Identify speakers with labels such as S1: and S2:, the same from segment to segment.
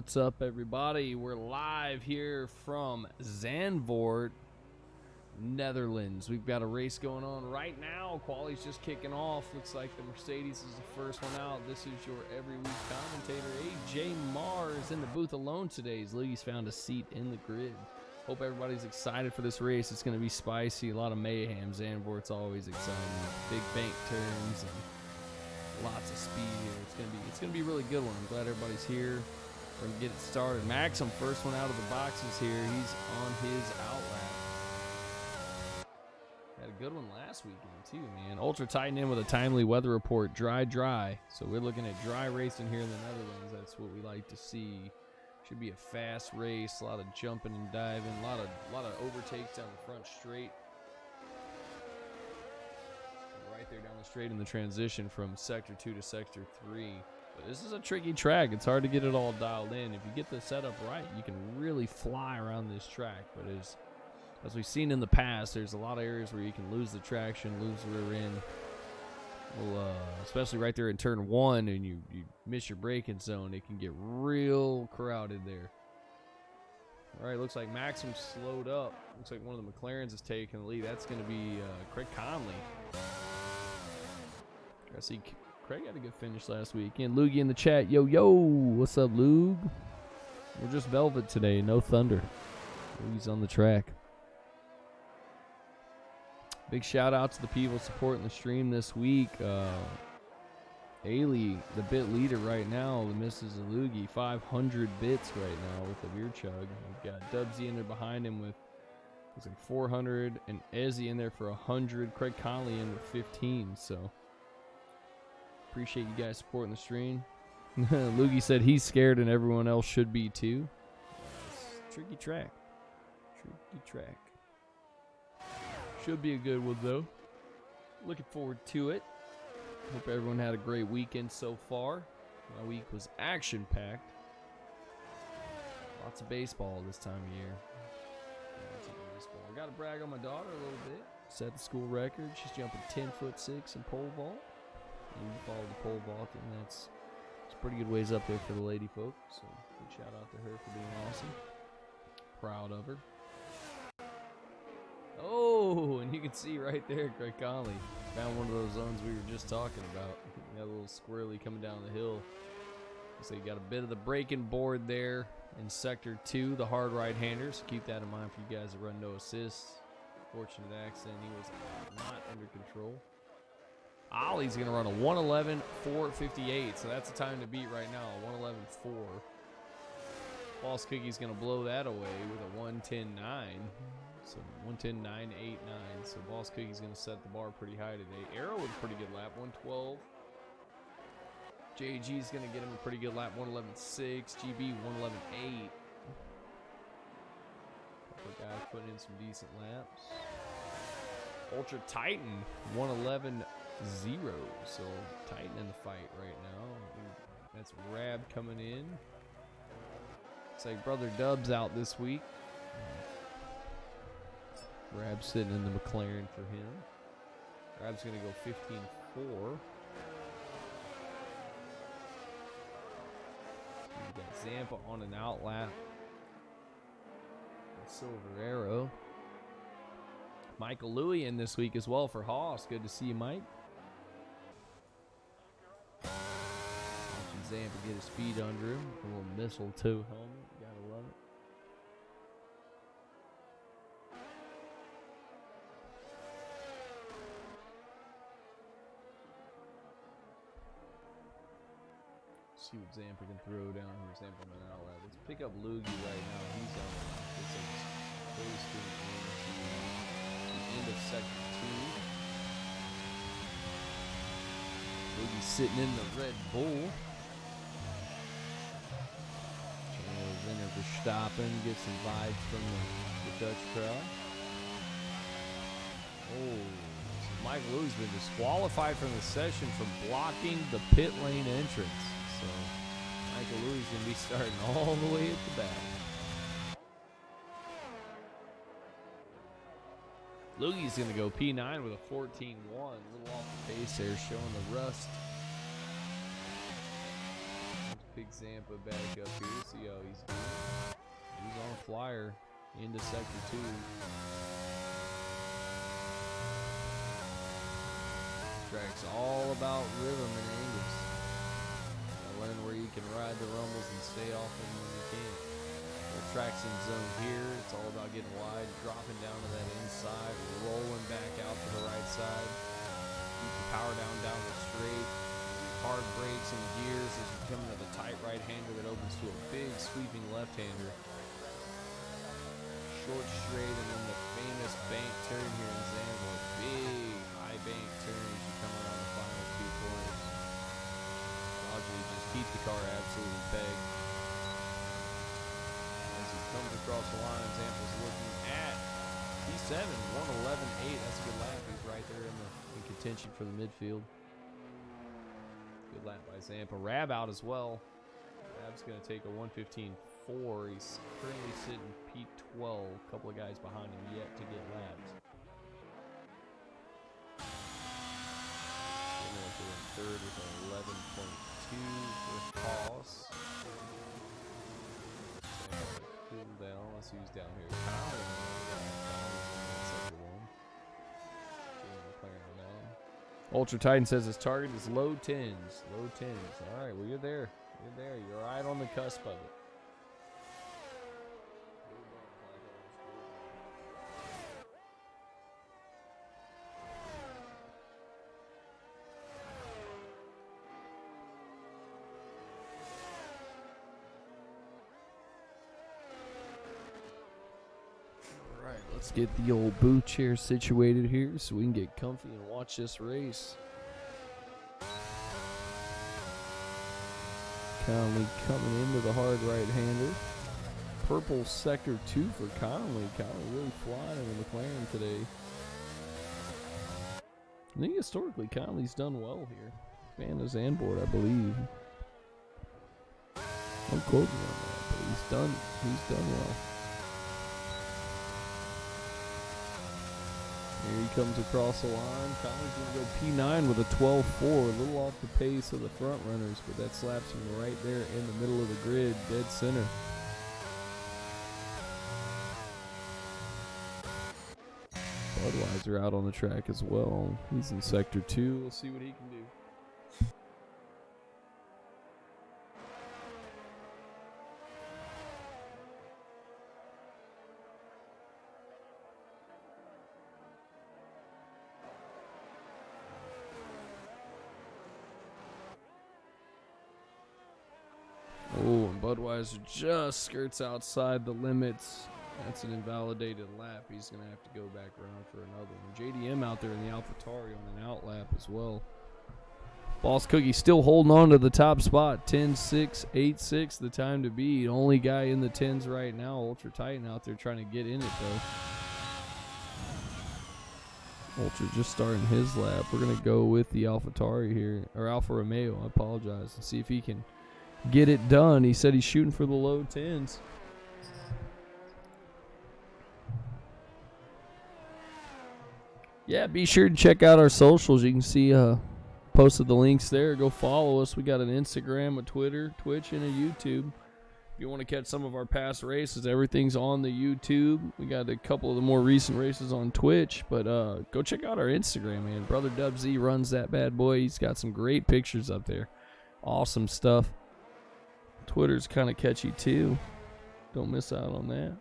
S1: What's up, everybody? We're live here from Zandvoort, Netherlands. We've got a race going on right now. Quali's just kicking off. Looks like the Mercedes is the first one out. This is your every week commentator, AJ Mars, in the booth alone today. Luigi's found a seat in the grid. Hope everybody's excited for this race. It's going to be spicy, a lot of mayhem. Zandvoort's always exciting. Big bank turns and lots of speed here. It's gonna be a really good one. I'm glad everybody's here. We're gonna get it started. Maxim, first one out of the boxes here. He's on his out lap. Had a good one last weekend too, man. Ultra Titan in with a timely weather report. Dry. So we're looking at dry racing here in the Netherlands. That's what we like to see. Should be a fast race. A lot of jumping and diving. A lot of overtakes down the front straight. Right there down the straight in the transition from Sector 2 to Sector 3. But this is a tricky track. It's hard to get it all dialed in. If you get the setup right, you can really fly around this track. But as we've seen in the past, there's a lot of areas where you can lose the traction, lose the rear end. Well, especially right there in turn 1, and you miss your braking zone, it can get real crowded there. All right, looks like Maxim slowed up. Looks like one of the McLarens is taking the lead. That's going to be Craig Conley. I see Craig had a good finish last week. And Loogie in the chat. Yo, what's up, Loog? We're just Velvet today, no Thunder. Loogie's on the track. Big shout out to the people supporting the stream this week. Ailey, the bit leader right now, the Mrs. Loogie, 500 bits right now with the beer chug. We've got Dubsy in there behind him with looks like 400, and Ezzy in there for 100. Craig Conley in with 15. So appreciate you guys supporting the stream. Loogie said he's scared and everyone else should be too. It's a tricky track. Should be a good one though. Looking forward to it. Hope everyone had a great weekend so far. My week was action-packed. Lots of baseball this time of year. I got to brag on my daughter a little bit. Set the school record. She's jumping 10'6" in pole vault. You can follow the pole vault, and it's pretty good ways up there for the lady folk. So big shout out to her for being awesome. Proud of her. Oh, and you can see right there, Craig Conley found one of those zones we were just talking about. Got a little squirrely coming down the hill. So you got a bit of the braking board there in Sector 2, the hard right-hander. So keep that in mind for you guys that run no assists. Fortunate accident, he was not under control. Ollie's going to run a 1:11.458, so that's the time to beat right now, a 1:11.4. False Cookie's going to blow that away with a 1:10.9. So 1:10.989. So Boss Cookie's going to set the bar pretty high today. Arrow with a pretty good lap, 1:12. JG's going to get him a pretty good lap, 1:11.6. GB, 1:11.8. Couple guys putting in some decent laps. Ultra Titan, 1:11.0. So Titan in the fight right now. That's Rab coming in. Looks like Brother Dub's out this week. Rab's sitting in the McLaren for him. Rab's going to go 15.4. We've got Zampa on an out lap. Silver Arrow. Michael Louie in this week as well for Haas. Good to see you, Mike. Watching Zampa get his feet under him. A little mistletoe helmet. Gotta love it. See what Zampa can throw down here. Zampa on an outlet. Let's pick up Loogie right now. He's on the lap. It's close to the end of Sector 2. Loogie's sitting in the Red Bull. Winner Verstappen, get some vibes from the Dutch crowd. Oh, so Mike Louie's been disqualified from the session for blocking the pit lane entrance. So Michael Louie's going to be starting all the way at the back. Loogie's going to go P9 with a 14.1. A little off the pace there, showing the rust. pick Zampa back up here. See how he's doing. He's on a flyer into sector 2. Track's all about rhythm and angles. Learn where you can ride the rumbles and stay off them when you can. The track's in zone here. It's all about getting wide, dropping down to that inside, rolling back out to the right side. Keep the power down the straight. Hard brakes and gears as you come into the tight right-hander that opens to a big sweeping left-hander. Short straight and then the famous bank turn here in Zandvoort. Big high bank turn as you come around the final 2 corners. Obviously just keep the car absolutely pegged. As he comes across the line, Zampa's looking at P7, 111.8. That's a good lap. He's right there in contention for the midfield. Good lap by Zampa. Rab out as well. Rab's going to take a 1:15.4. He's currently sitting P12. A couple of guys behind him yet to get laps. Third with an 11.2 for Haas. Cool down. Let's see who's down here. Kyle. Ultra Titan says his target is low 10s. Low 10s. All right, well, you're there. You're there. You're right on the cusp of it. Let's get the old booth chair situated here so we can get comfy and watch this race. Conley coming into the hard right-hander. Purple sector 2 for Conley. Conley really flying in the McLaren today. I think historically Conley's done well here. Fan of Zandvoort, I believe. I'm quoting on that, but he's done well. Here he comes across the line. Conley's going to go P9 with a 12.4. A little off the pace of the front runners, but that slaps him right there in the middle of the grid, dead center. Budweiser out on the track as well. He's in sector 2. We'll see what he can do. Oh, and Budweiser just skirts outside the limits. That's an invalidated lap. He's going to have to go back around for another one. JDM out there in the AlphaTauri on an out lap as well. Boss Cookie still holding on to the top spot. 10.6, 8.6, the time to beat. Only guy in the 10s right now. Ultra Titan out there trying to get in it, though. Ultra just starting his lap. We're going to go with the AlphaTauri here, or Alfa Romeo, I apologize, and see if he can get it done. He said he's shooting for the low 10s. Yeah, be sure to check out our socials. You can see posted the links there. Go follow us. We got an Instagram, a Twitter, Twitch, and a YouTube. If you want to catch some of our past races, everything's on the YouTube. We got a couple of the more recent races on Twitch, but go check out our Instagram, man. Brother Dub Z runs that bad boy. He's got some great pictures up there. Awesome stuff. Twitter's kind of catchy too. Don't miss out on that.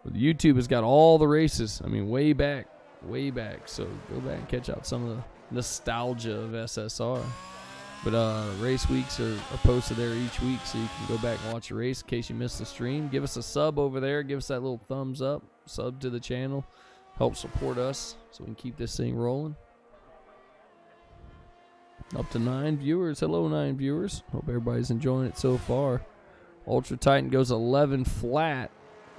S1: But YouTube has got all the races. I mean, way back. So go back and catch out some of the nostalgia of SSR. But race weeks are posted there each week, so you can go back and watch a race in case you missed the stream. Give us a sub over there. Give us that little thumbs up. Sub to the channel. Help support us so we can keep this thing rolling. Up to 9 viewers. Hello, 9 viewers. Hope everybody's enjoying it so far. Ultra Titan goes 11 flat.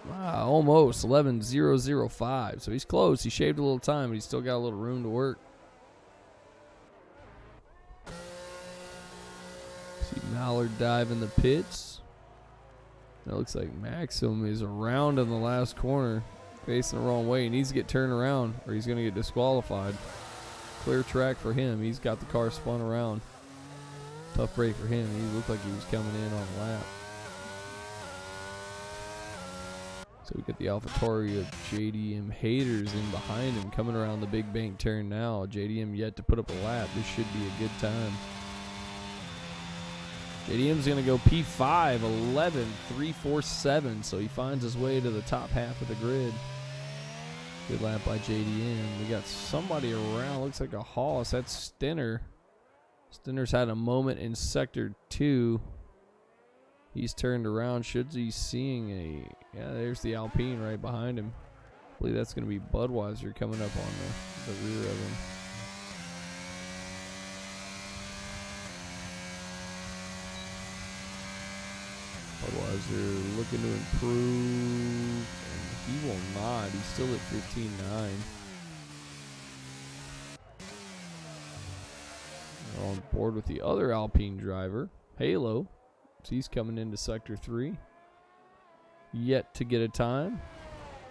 S1: Wow, almost 11.005. So he's close. He shaved a little time, but he's still got a little room to work. See Mallard dive in the pits. That looks like Maxim is around in the last corner, facing the wrong way. He needs to get turned around or he's going to get disqualified. Clear track for him. He's got the car spun around. Tough break for him. He looked like he was coming in on a lap. So we got the AlphaTauri of JDM haters in behind him, coming around the big bank turn now. JDM yet to put up a lap. This should be a good time. JDM's going to go P5, 11.347, so he finds his way to the top half of the grid. Good lap by JDM. We got somebody around. Looks like a Haas. That's Stinner. Stinner's had a moment in Sector 2. He's turned around. Should be seeing a... Yeah, there's the Alpine right behind him. I believe that's going to be Budweiser coming up on the rear of him. Budweiser looking to improve. And he will not. He's still at 15.9. We're on board with the other Alpine driver, Halo. So he's coming into Sector 3. Yet to get a time.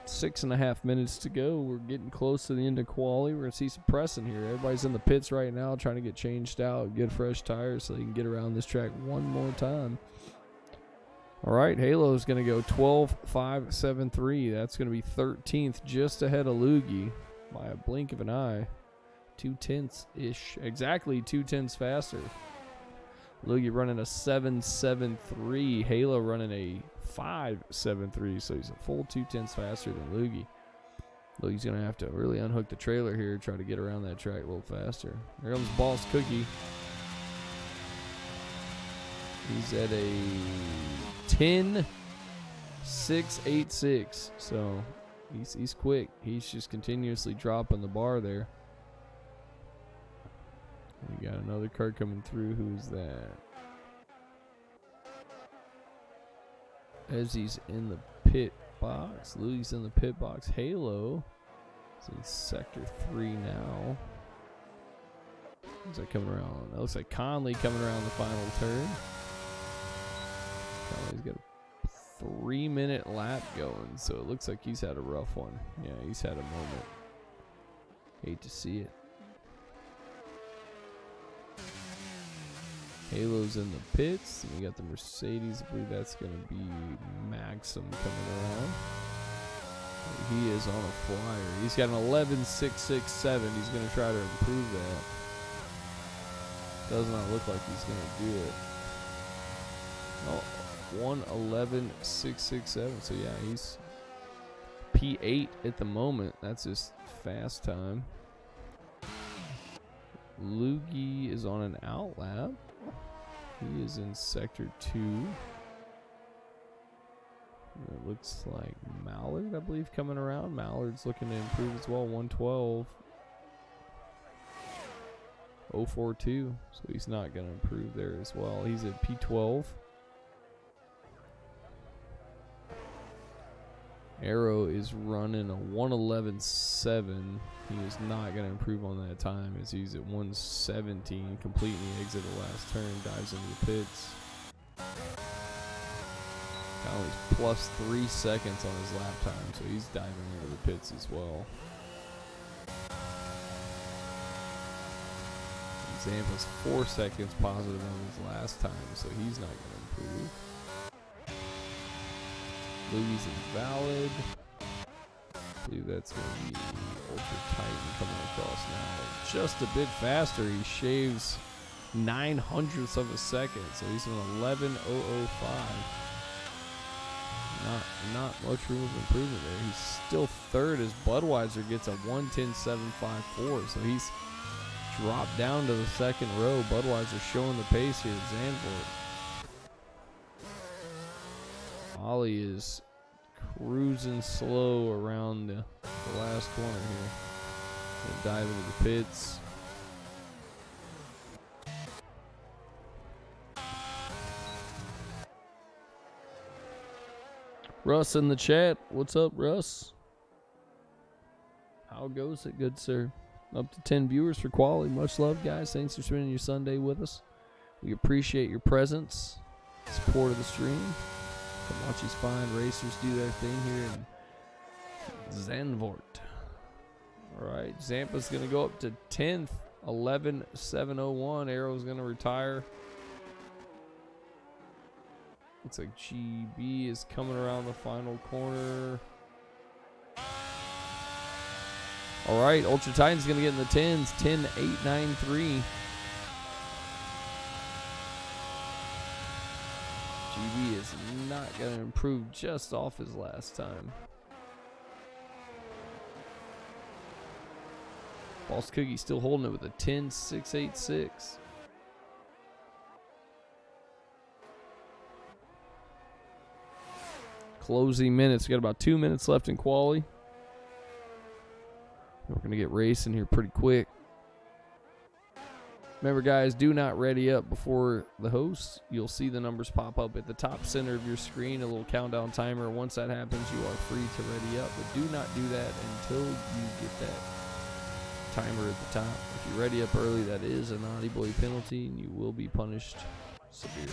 S1: 6.5 minutes to go. We're getting close to the end of quali. We're going to see some pressing here. Everybody's in the pits right now trying to get changed out, get fresh tires so they can get around this track one more time. All right, Halo's going to go 12.573. That's going to be 13th, just ahead of Loogie by a blink of an eye. 2/10-ish. Exactly 2/10 faster. Loogie running a 7.73. Halo running a 5.73, so he's a full 2/10 faster than Loogie. Loogie's going to have to really unhook the trailer here, try to get around that track a little faster. There comes Boss Cookie. He's at a 10.686, so he's quick. He's just continuously dropping the bar there. We got another car coming through. Who's that? As he's in the pit box. Louie's in the pit box. Halo is in Sector 3 now. Who's that coming around? That looks like Conley coming around the final turn. Conley's got a 3-minute lap going, so it looks like he's had a rough one. Yeah, he's had a moment. Hate to see it. Halo's in the pits. And we got the Mercedes. I believe that's going to be Maxim coming around. He is on a flyer. He's got an 11.667. He's going to try to improve that. Does not look like he's going to do it. Oh, 1:11.667. So yeah, he's P8 at the moment. That's his fast time. Loogie is on an out lap. He is in Sector 2. It looks like Mallard, I believe, coming around. Mallard's looking to improve as well. 1:12.042. So he's not going to improve there as well. He's at P12. Arrow is running a 1:11.7. He is not going to improve on that time as he's at 1:17, completing the exit of the last turn, dives into the pits. Conley's plus 3 seconds on his lap time, so he's diving into the pits as well. Zampa's 4 seconds positive on his last time, so he's not going to improve. Loogie's invalid. I believe that's going to be Ultra Titan coming across now. Just a bit faster. He shaves 0.09 of a second, so he's an 11.005. Not much room of improvement there. He's still third as Budweiser gets a 1:10.754, so he's dropped down to the second row. Budweiser showing the pace here at Zandvoort. Ollie is cruising slow around the last corner here. Gonna dive into the pits. Russ in the chat. What's up, Russ? How goes it, good sir? Up to 10 viewers for quality. Much love, guys. Thanks for spending your Sunday with us. We appreciate your presence, support of the stream. Come watch these fine racers do their thing here in Zandvoort. All right, Zampa's going to go up to 10th, 11.701. Arrow's going to retire. Looks like GB is coming around the final corner. All right, Ultra Titan's going to get in the 10s. 10-8-9-3. GB is not going to improve just off his last time. Boss Cookie still holding it with a 10-6-8-6. Closing minutes. We got about 2 minutes left in quali. We're going to get racing here pretty quick. Remember, guys, do not ready up before the host. You'll see the numbers pop up at the top center of your screen, a little countdown timer. Once that happens, you are free to ready up, but do not do that until you get that timer at the top. If you ready up early, that is a naughty boy penalty, and you will be punished severely.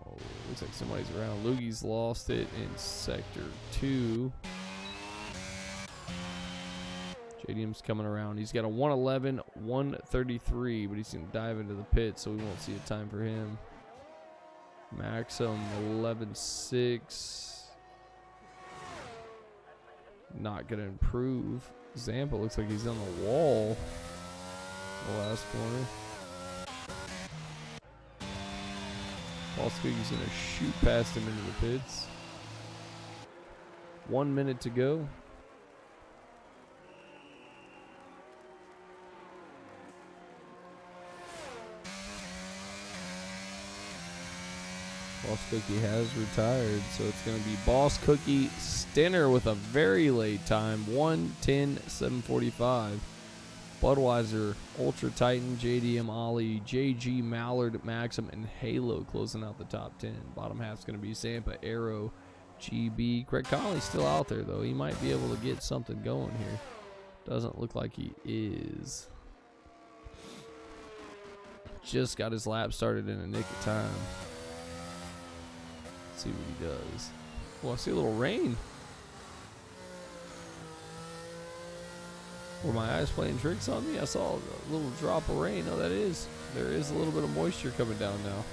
S1: Oh, looks like somebody's around. Lugie's lost it in sector 2. JDM's coming around. He's got a 111, 133, but he's going to dive into the pit, so we won't see a time for him. Maxim 11.6. Not going to improve. Zampa looks like he's on the wall. The last corner. Boss Cookie's going to shoot past him into the pits. 1 minute to go. Boss Cookie has retired, so it's going to be Boss Cookie Stinner with a very late time, 1:10.745. Budweiser, Ultra Titan, JDM Ollie, JG Mallard, Maxim, and Halo closing out the top 10. Bottom half's going to be Zampa, Arrow, GB. Craig Conley's still out there, though. He might be able to get something going here. Doesn't look like he is. Just got his lap started in a nick of time. Let's see what he does. Oh, I see a little rain. Were my eyes playing tricks on me? I saw a little drop of rain. Oh, there is a little bit of moisture coming down now.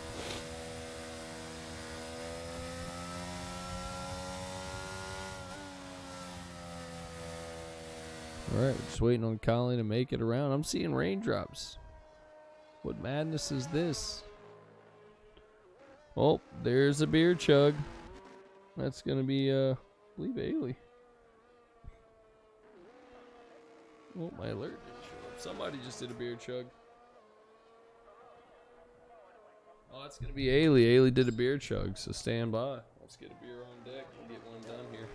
S1: All right, just waiting on Colin to make it around. I'm seeing raindrops. What madness is this? Oh, there's a beer chug. That's going to be, I believe, Ailey. Oh, my alert didn't show up. Somebody just did a beer chug. Oh, that's going to be Ailey. Ailey did a beer chug, so stand by. Let's get a beer on deck. We'll get one done here.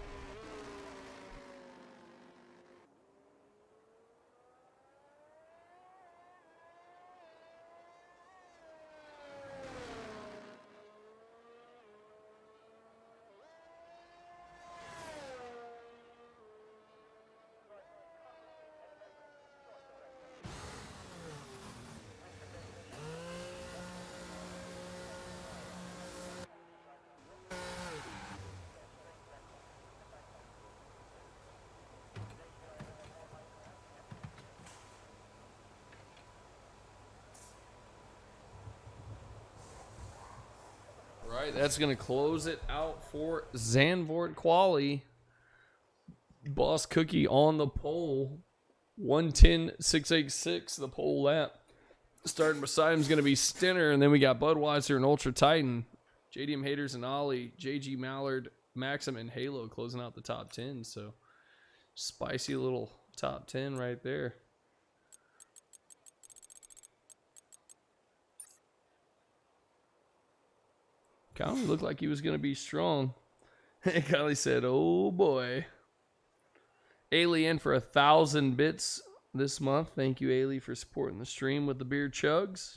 S1: Right, that's going to close it out for Zandvoort Quali. Boss Cookie on the pole. 1:10.686, the pole lap. Starting beside him is going to be Stinner, and then we got Budweiser and Ultra Titan. JDM Haters and Ollie, JG Mallard, Maxim, and Halo closing out the top 10. So, spicy little top 10 right there. Conley looked like he was going to be strong. Conley said, oh boy. Ailey in for 1,000 bits this month. Thank you, Ailey, for supporting the stream with the beer chugs.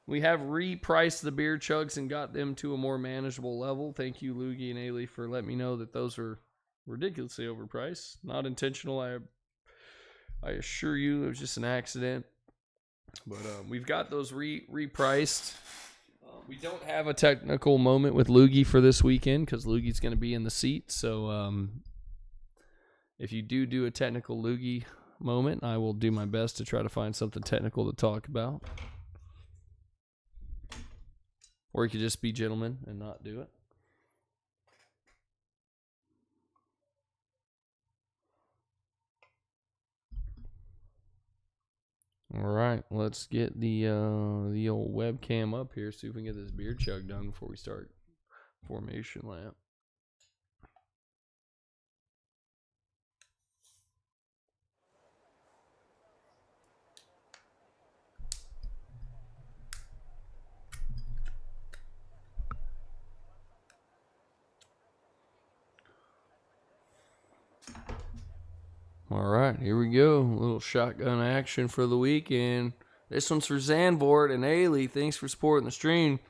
S1: We have repriced the beer chugs and got them to a more manageable level. Thank you, Loogie and Ailey, for letting me know that those are ridiculously overpriced. Not intentional. I assure you it was just an accident. But we've got those repriced. We don't have a technical moment with Loogie for this weekend because Loogie's going to be in the seat. So if you do a technical Loogie moment, I will do my best to try to find something technical to talk about. Or you could just be gentlemen and not do it. All right, let's get the old webcam up here, see if we can get this beer chug done before we start formation lap. All right, here we go. A little shotgun action for the weekend. This one's for Zandvoort and Ailey. Thanks for supporting the stream.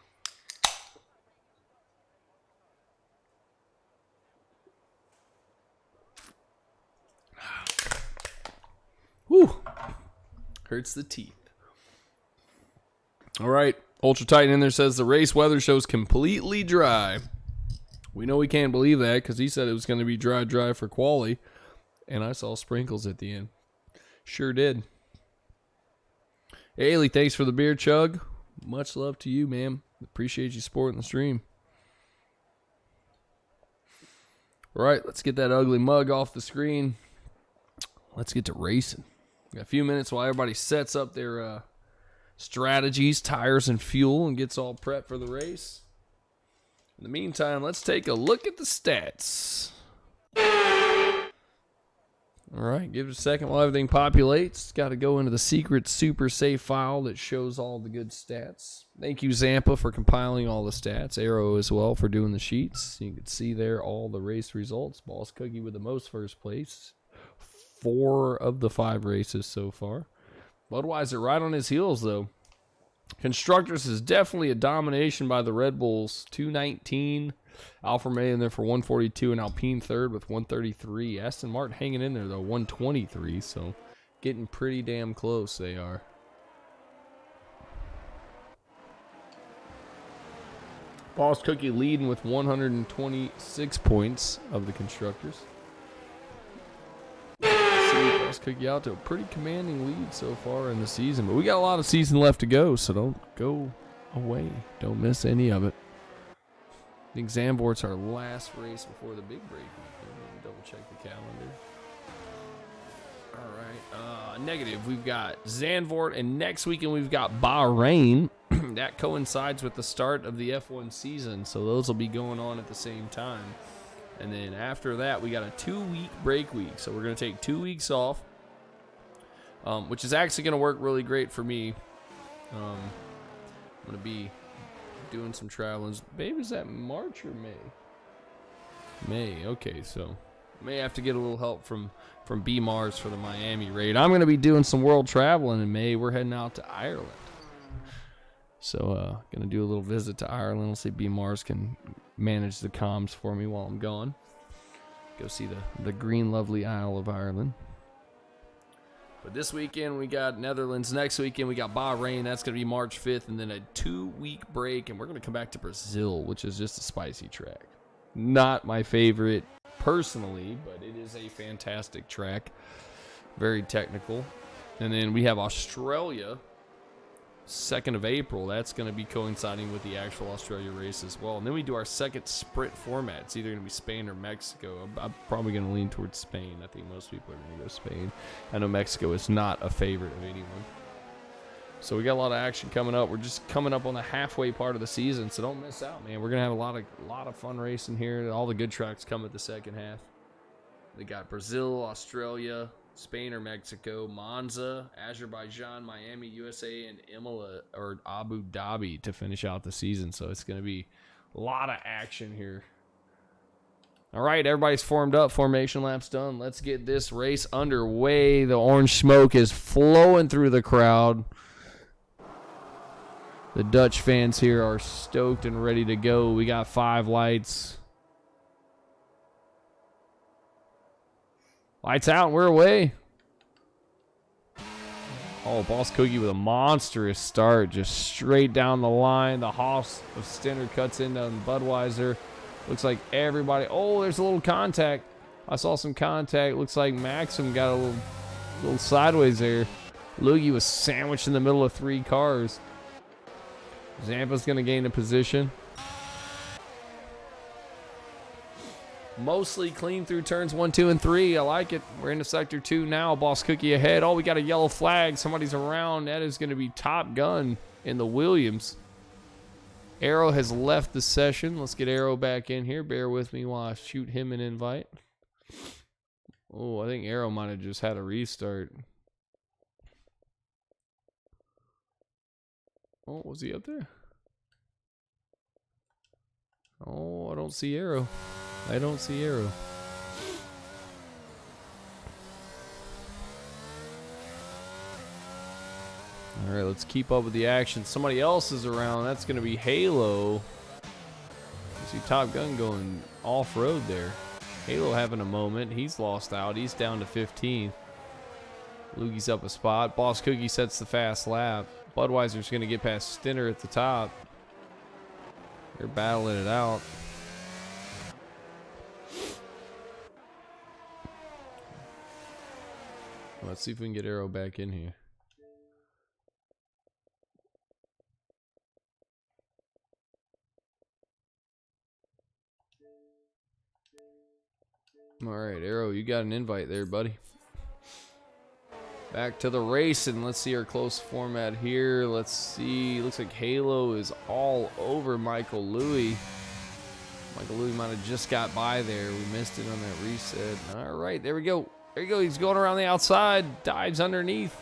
S1: Whew. Hurts the teeth. All right. Ultra Titan in there says the race weather shows completely dry. We know we can't believe that because he said it was going to be dry for quali. And I saw sprinkles at the end. Sure did. Ailey, thanks for the beer chug. Much love to you, man. Appreciate you supporting the stream. All right, let's get that ugly mug off the screen. Let's get to racing. Got a few minutes while everybody sets up their strategies, tires, and fuel and gets all prepped for the race. In the meantime, let's take a look at the stats. All right, give it a second while everything populates. Got to go into the secret super safe file that shows all the good stats. Thank you, Zampa, for compiling all the stats. Arrow as well for doing the sheets. You can see there all the race results. Boss Cookie with the most first place. 4 of the 5 races so far. Budweiser right on his heels, though. Constructors is definitely a domination by the Red Bulls. 219. Alfa Romeo in there for 142 and Alpine third with 133. Aston Martin hanging in there, though, 123. So getting pretty damn close they are. Boss Cookie leading with 126 points of the constructors. Boss Cookie out to a pretty commanding lead so far in the season. But we got a lot of season left to go, so don't go away. Don't miss any of it. I think Zandvoort's our last race before the big break. Double check the calendar. All right. Negative. We've got Zandvoort, and next weekend we've got Bahrain. That coincides with the start of the F1 season, so those will be going on at the same time. And then after that, we got a 2-week break week. So we're going to take 2 weeks off, which is actually going to work really great for me. I'm going to be doing some traveling. Babe, is that March or May? May. Okay, so may have to get a little help from B Mars for the Miami raid. I'm going to be doing some world traveling in May. We're heading out to Ireland. So going to do a little visit to Ireland. We'll see B Mars can manage the comms for me while I'm gone. Go see the green lovely Isle of Ireland. But this weekend we got Netherlands. Next weekend we got Bahrain. That's going to be March 5th. And then a 2-week break. And we're going to come back to Brazil, which is just a spicy track. Not my favorite personally, but it is a fantastic track. Very technical. And then we have Australia, 2nd of April. That's going to be coinciding with the actual Australia race as well. And then we do our second sprint format. It's either going to be Spain or Mexico. I'm probably going to lean towards Spain. I think most people are going to go Spain. I know Mexico is not a favorite of anyone. So we got a lot of action coming up. We're just coming up on the halfway part of the season, so don't miss out, man. We're going to have a lot of fun racing here. All the good tracks come at the second half. They got Brazil, Australia, Spain or Mexico, Monza, Azerbaijan, Miami, USA, and Imola or Abu Dhabi to finish out the season. So it's going to be a lot of action here. All right, everybody's formed up. Formation lap's done. Let's get this race underway. The orange smoke is flowing through the crowd. The Dutch fans here are stoked and ready to go. We got 5 lights. Lights out, and we're away. Oh, Boss Cookie with a monstrous start. Just straight down the line. The Haas of Stenner cuts into Budweiser. Looks like everybody. Oh, there's a little contact. I saw some contact. Looks like Maxim got a little sideways there. Loogie was sandwiched in the middle of 3 cars. Zampa's going to gain a position. Mostly clean through turns 1, 2, and 3. I like it. We're into sector 2 now. Boss Cookie ahead. Oh, we got a yellow flag. Somebody's around. That is going to be Top Gun in the Williams. Arrow has left the session. Let's get Arrow back in here. Bear with me while I shoot him an invite. Oh, I think Arrow might have just had a restart. Oh, was he up there? Oh, I don't see Arrow. I don't see Arrow. All right, let's keep up with the action. Somebody else is around. That's going to be Halo. You see Top Gun going off-road there. Halo having a moment. He's lost out. He's down to 15th. Lugie's up a spot. Boss Cookie sets the fast lap. Budweiser's going to get past Stinner at the top. They're battling it out. Let's see if we can get Arrow back in here. All right, Arrow, you got an invite there, buddy. Back to the race, and let's see our close format here. Let's see. Looks like Halo is all over Michael Louie. Michael Louie might have just got by there. We missed it on that reset. All right, there we go. There you go. He's going around the outside. Dives underneath.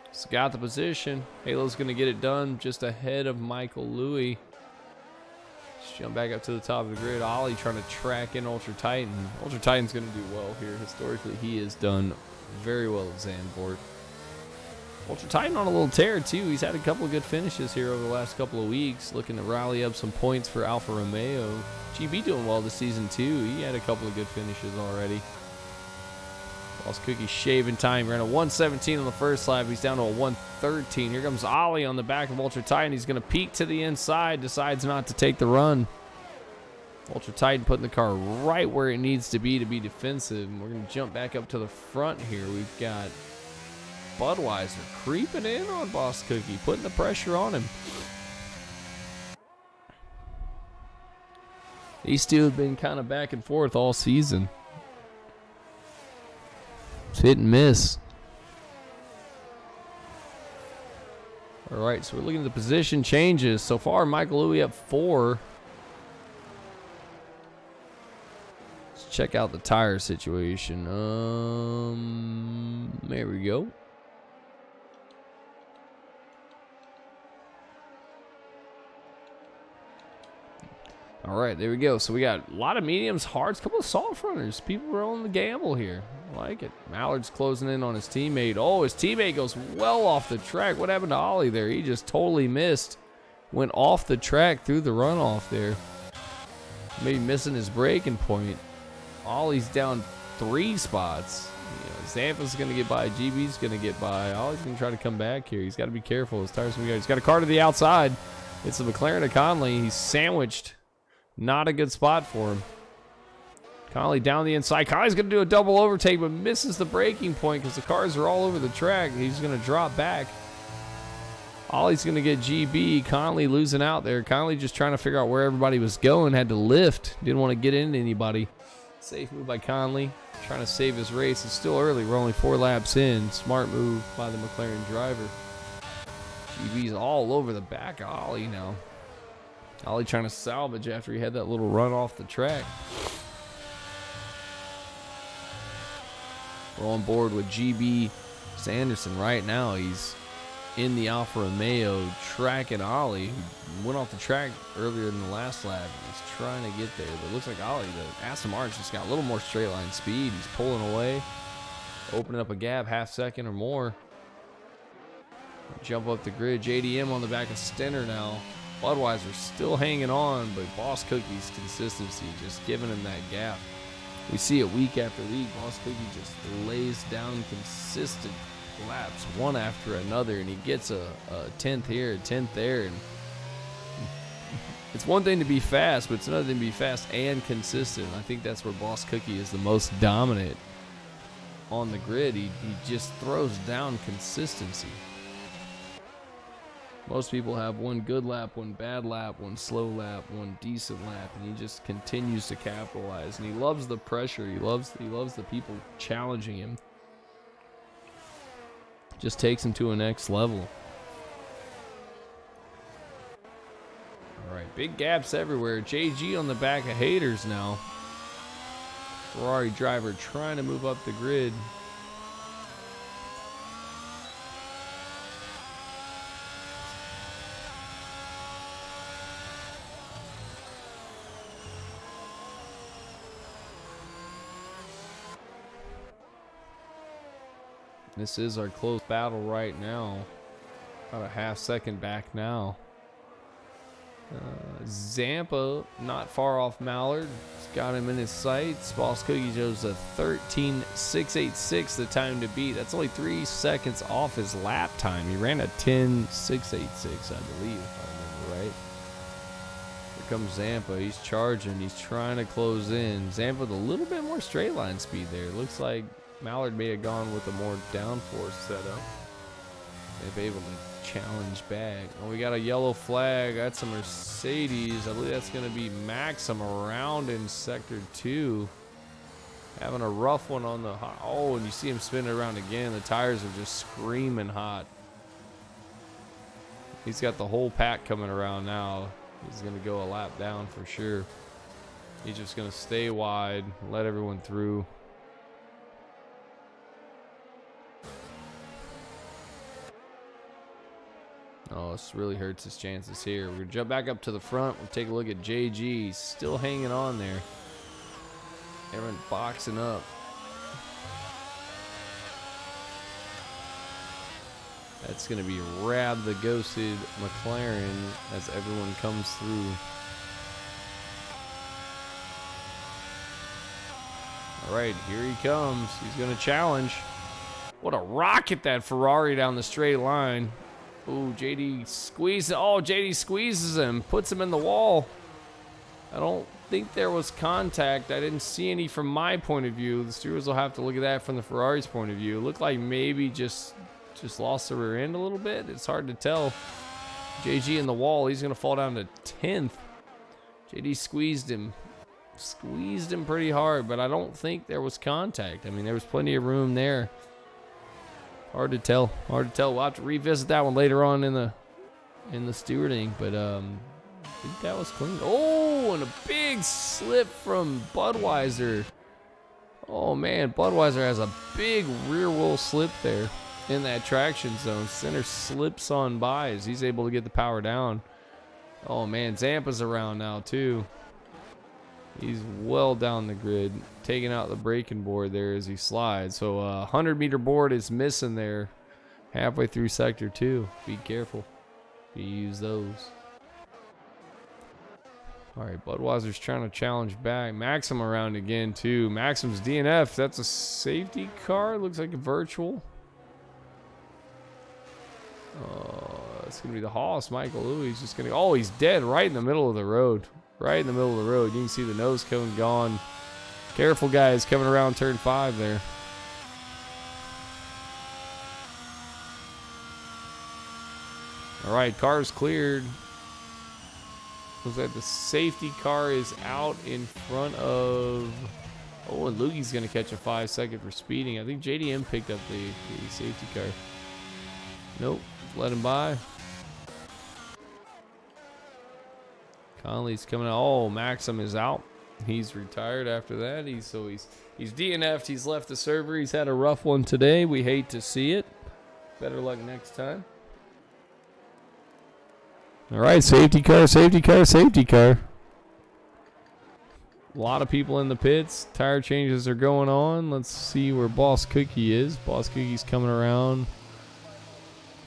S1: He's got the position. Halo's going to get it done just ahead of Michael Louie. Let's jump back up to the top of the grid. Ollie trying to track in Ultra Titan. Ultra Titan's going to do well here. Historically, he has done very well at Zandvoort. Ultra Titan on a little tear, too. He's had a couple of good finishes here over the last couple of weeks. Looking to rally up some points for Alfa Romeo. GB doing well this season, too. He had a couple of good finishes already. Boss Cookie shaving time. Ran a 117 on the first lap. He's down to a 113. Here comes Ollie on the back of Ultra Titan. He's going to peek to the inside. Decides not to take the run. Ultra Titan putting the car right where it needs to be defensive. And we're going to jump back up to the front here. We've got Budweiser creeping in on Boss Cookie, putting the pressure on him. These two have been kind of back and forth all season. It's hit and miss. All right, so we're looking at the position changes. So far, Michael Louie up 4. Let's check out the tire situation. There we go. All right, there we go. So we got a lot of mediums, hards, a couple of soft runners. People are on the gamble here. I like it. Mallard's closing in on his teammate. Oh, his teammate goes well off the track. What happened to Ollie there? He just totally missed. Went off the track through the runoff there. Maybe missing his braking point. Ollie's down 3 spots. Zampa's going to get by. GB's going to get by. Ollie's going to try to come back here. He's got to be careful. His tires going to go. He's got a car to the outside. It's the McLaren of Conley. He's sandwiched. Not a good spot for him. Conley down the inside. Conley's going to do a double overtake, but misses the braking point because the cars are all over the track. He's going to drop back. Ollie's going to get GB. Conley losing out there. Conley just trying to figure out where everybody was going. Had to lift. Didn't want to get into anybody. Safe move by Conley. Trying to save his race. It's still early. We're only 4 laps in. Smart move by the McLaren driver. GB's all over the back of Ollie now. Ollie trying to salvage after he had that little run off the track. We're on board with GB Sanderson right now. He's in the Alfa Romeo tracking Ollie, who went off the track earlier in the last lap. He's trying to get there, but it looks like Ollie, the Aston Martin's just got a little more straight line speed. He's pulling away, opening up a gap, half second or more. Jump up the grid. JDM on the back of Stenner now. Budweiser still hanging on, but Boss Cookie's consistency just giving him that gap. We see it week after week. Boss Cookie just lays down consistent laps one after another, and he gets a 10th here, a 10th there. And it's one thing to be fast, but it's another thing to be fast and consistent. I think that's where Boss Cookie is the most dominant on the grid. He just throws down consistency. Most people have one good lap, one bad lap, one slow lap, one decent lap, and he just continues to capitalize. And he loves the pressure. He loves the people challenging him. Just takes him to a next level. All right, big gaps everywhere. JG on the back of haters now. Ferrari driver trying to move up the grid. This is our close battle right now. About a half second back now. Zampa not far off Mallard. He's got him in his sights. Boss Cookie shows a 13.686 the time to beat. That's only 3 seconds off his lap time. He ran a 10.686, I believe, if I remember right. Here comes Zampa. He's charging. He's trying to close in. Zampa with a little bit more straight line speed there. Looks like Mallard may have gone with a more downforce setup. They've been able to challenge back. Oh, we got a yellow flag. That's a Mercedes. I believe that's going to be Maxim around in sector 2. Having a rough one on the hot. Oh, and you see him spinning around again. The tires are just screaming hot. He's got the whole pack coming around now. He's going to go a lap down for sure. He's just going to stay wide, let everyone through. Oh, this really hurts his chances here. We're going to jump back up to the front. We'll take a look at JG. He's still hanging on there. Everyone boxing up. That's going to be Rab the Ghosted McLaren as everyone comes through. All right, here he comes. He's going to challenge. What a rocket that Ferrari down the straight line. Ooh, JD squeezes. Oh, JD squeezes him, puts him in the wall. I don't think there was contact. I didn't see any from my point of view. The stewards will have to look at that from the Ferrari's point of view. It looked like maybe just lost the rear end a little bit. It's hard to tell. JG in the wall. He's gonna fall down to 10th. JD squeezed him pretty hard, but I don't think there was contact. I mean, there was plenty of room there. Hard to tell. We'll have to revisit that one later on in the stewarding, but I think that was clean. Oh, and a big slip from Budweiser. Oh man, Budweiser has a big rear wheel slip there in that traction zone. Center slips on by as he's able to get the power down. Oh man, Zampa's around now too. He's well down the grid, taking out the braking board there as he slides. So 100-meter board is missing there halfway through sector 2. Be careful if you use those. All right, Budweiser's trying to challenge back. Maxim around again too. Maxim's DNF. That's a safety car. Looks like a virtual. It's going to be the Haas, Michael. Ooh, he's just going to... Oh, he's dead right in the middle of the road. Right in the middle of the road. You can see the nose cone gone. Careful, guys, coming around turn 5 there. All right, car's cleared. Looks like the safety car is out in front of... Oh, and Lugie's going to catch a 5-second for speeding. I think JDM picked up the safety car. Nope, let him by. Conley's coming out. Oh, Maxim is out. He's retired after that. He's DNF'd. He's left the server. He's had a rough one today. We hate to see it. Better luck next time. All right, safety car, safety car, safety car. A lot of people in the pits. Tire changes are going on. Let's see where Boss Cookie is. Boss Cookie's coming around.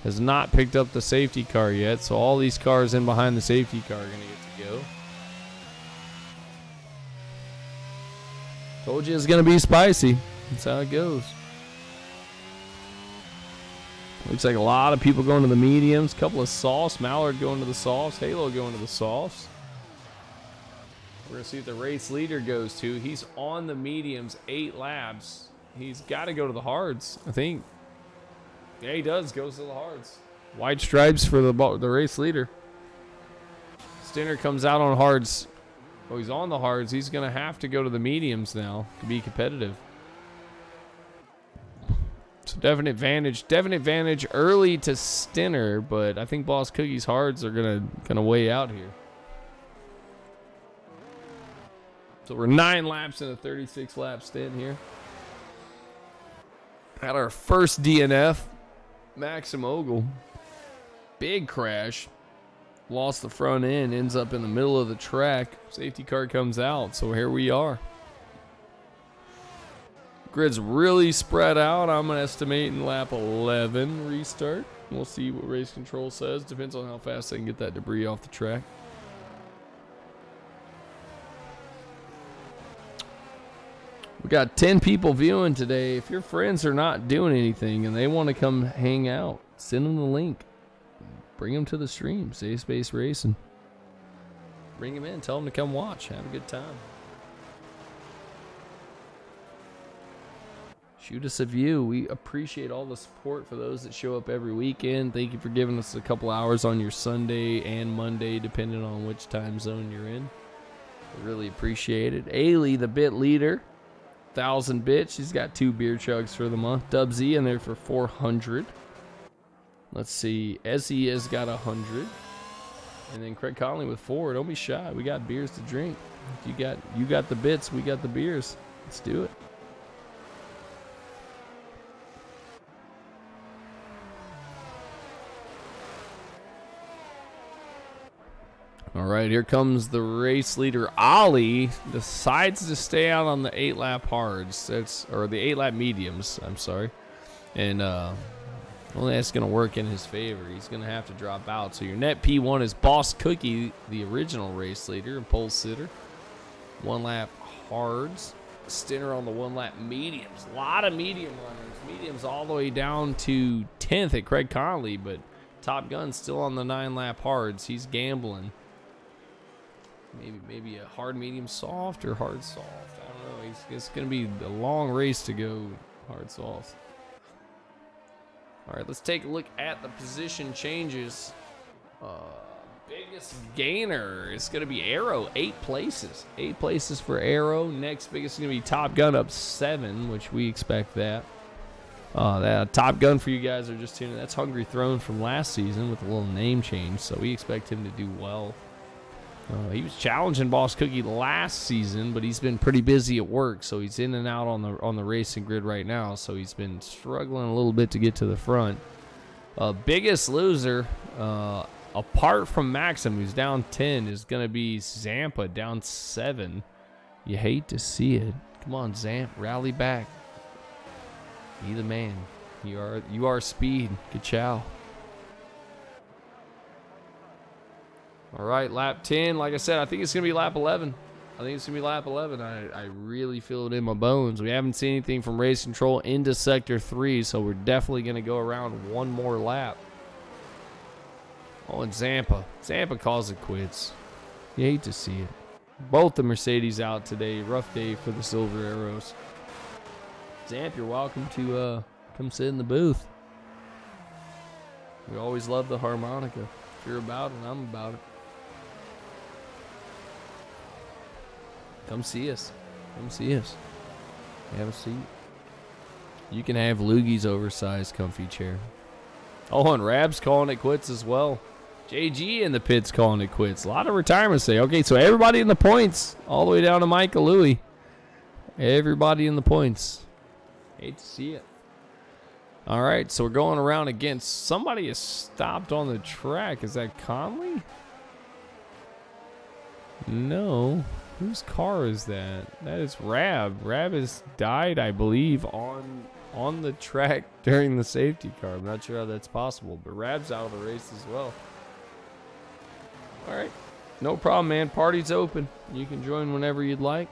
S1: Has not picked up the safety car yet, so all these cars in behind the safety car are going to get to go. Told you it's going to be spicy. That's how it goes. Looks like a lot of people going to the mediums. Couple of softs. Mallard going to the softs. Halo going to the softs. We're going to see what the race leader goes to. He's on the mediums, 8 laps. He's got to go to the hards, I think. Yeah, he does. Goes to the hards. White stripes for the race leader. Stinner comes out on hards. Oh, he's on the hards. He's going to have to go to the mediums now to be competitive. So definite advantage early to Stinner, but I think Boss Cookie's hards are gonna weigh out here. So we're 9 laps in a 36 lap stint here. Had our first DNF. Maxim Ogle. Big crash. Lost the front end, ends up in the middle of the track. Safety car comes out, so here we are. Grid's really spread out. I'm estimating lap 11 restart. We'll see what race control says. Depends on how fast they can get that debris off the track. We got 10 people viewing today. If your friends are not doing anything and they want to come hang out, send them the link. Bring them to the stream. Safe Space Racing. Bring them in. Tell them to come watch. Have a good time. Shoot us a view. We appreciate all the support for those that show up every weekend. Thank you for giving us a couple hours on your Sunday and Monday, depending on which time zone you're in. We really appreciate it. Ailey, the bit leader, 1,000 bits. She's got 2 beer chugs for the month. Dub Z in there for 400. Let's see. Ezzy has got 100. And then Craig Conley with 4. Don't be shy. We got beers to drink. If you got the bits, we got the beers. Let's do it. All right, here comes the race leader. Ollie decides to stay out on the 8-lap hards. Or the 8-lap mediums, I'm sorry. And only that's going to work in his favor. He's going to have to drop out. So your net P1 is Boss Cookie, the original race leader and pole sitter. 1-lap hards. Stinner on the 1-lap mediums. A lot of medium runners. Mediums all the way down to 10th at Craig Conley, but Top Gun still on the 9-lap hards. He's gambling. Maybe a hard, medium, soft, or hard, soft. I don't know. It's going to be a long race to go hard, soft. All right, let's take a look at the position changes. Biggest gainer is going to be Arrow, 8 places. 8 places for Arrow. Next biggest is going to be Top Gun, up 7, which we expect that. That Top Gun for you guys are just tuning. That's Hungry Throne from last season with a little name change, so we expect him to do well. He was challenging Boss Cookie last season, but he's been pretty busy at work, so he's in and out on the racing grid right now. So he's been struggling a little bit to get to the front. Biggest loser, apart from Maxim, who's down 10, is going to be Zampa, down 7. You hate to see it. Come on, Zamp, rally back. Be the man. You are speed. Good chow. All right, lap 10. Like I said, I think it's going to be lap 11. I really feel it in my bones. We haven't seen anything from race control into Sector 3, so we're definitely going to go around one more lap. Oh, and Zampa. Zampa calls it quits. You hate to see it. Both the Mercedes out today. Rough day for the Silver Arrows. Zamp, you're welcome to come sit in the booth. We always love the harmonica. If you're about it, I'm about it. Come see us. Come see us. Have a seat. You can have Lugie's oversized comfy chair. Oh, and Rab's calling it quits as well. JG in the pits calling it quits. A lot of retirements today. Okay, so everybody in the points, all the way down to Michael Louie. Everybody in the points. Hate to see it. All right, so we're going around again. Somebody has stopped on the track. Is that Conley? No. Whose car is that? That is Rab. Rab has died, I believe, on the track during the safety car. I'm not sure how that's possible, but Rab's out of the race as well. All right. No problem, man. Party's open. You can join whenever you'd like.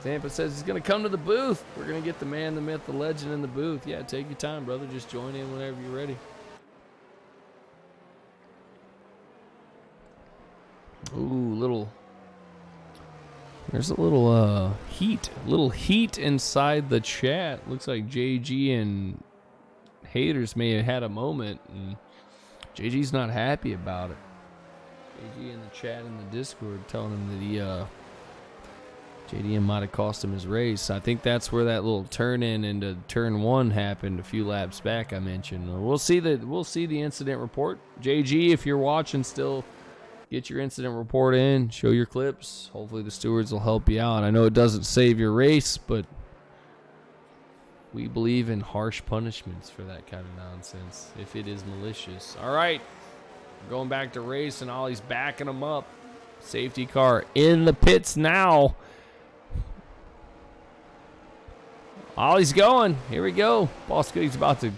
S1: Zampa says he's going to come to the booth. We're going to get the man, the myth, the legend in the booth. Yeah, take your time, brother. Just join in whenever you're ready. Ooh, there's a little heat inside the chat. Looks like JG and haters may have had a moment, and JG's not happy about it. JG in the chat in the Discord telling him that JDM might have cost him his race. I think that's where that little turn in into turn 1 happened a few laps back. I mentioned. We'll see the incident report. JG, if you're watching still, get your incident report in. Show your clips. Hopefully the stewards will help you out. I know it doesn't save your race, but we believe in harsh punishments for that kind of nonsense if it is malicious. All right, we're going back to race, and Ollie's backing him up. Safety car in the pits now. Ollie's going. Here we go. Boss Cookie's about to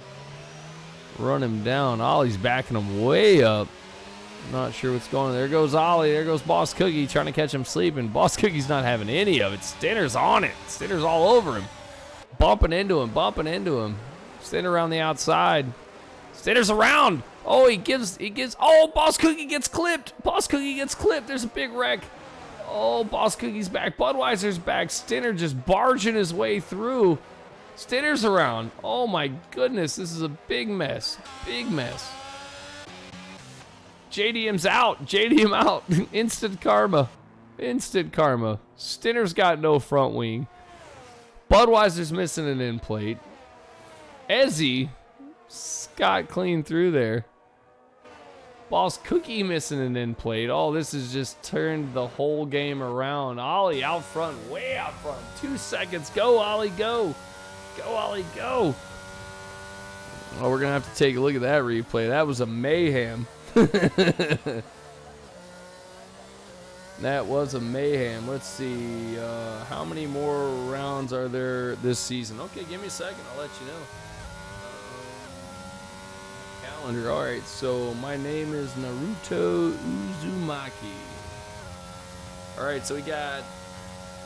S1: run him down. Ollie's backing him way up. Not sure what's going on. There goes Ollie. There goes Boss Cookie trying to catch him sleeping. Boss Cookie's not having any of it. Stinner's on it. Stinner's all over him. Bumping into him. Stinner around the outside. Stinner's around. Oh, he gives. Oh, Boss Cookie gets clipped. There's a big wreck. Oh, Boss Cookie's back. Budweiser's back. Stinner just barging his way through. Stinner's around. Oh my goodness, this is a big mess. JDM's out. Instant karma. Stinner's got no front wing. Budweiser's missing an end plate. Ezzy got clean through there. Boss Cookie missing an end plate. Oh, this has just turned the whole game around. Ollie out front, way out front. 2 seconds. Go, Ollie, go. Oh, we're going to have to take a look at that replay. That was a mayhem. That was a mayhem. Let's see. How many more rounds are there this season? Okay, give me a second. I'll let you know. Calendar. All right, so my name is Naruto Uzumaki. All right, so we got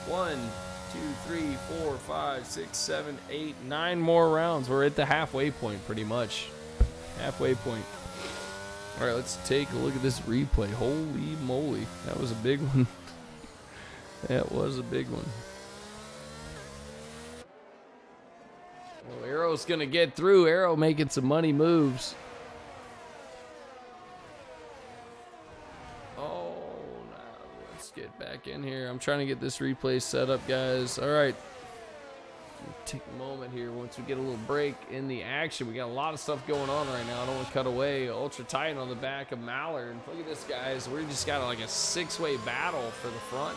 S1: 1, 2, 3, 4, 5, 6, 7, 8, 9 more rounds. We're at the halfway point, pretty much. Halfway point. All right, let's take a look at this replay. Holy moly, that was a big one. Well, Arrow's gonna get through. Arrow making some money moves. Oh, now let's get back in here. I'm trying to get this replay set up, guys. All right. Take a moment here once we get a little break in the action. We got a lot of stuff going on right now. I don't want to cut away. Ultra Titan on the back of Mallard. Look at this, guys. We just got like a 6-way battle for the front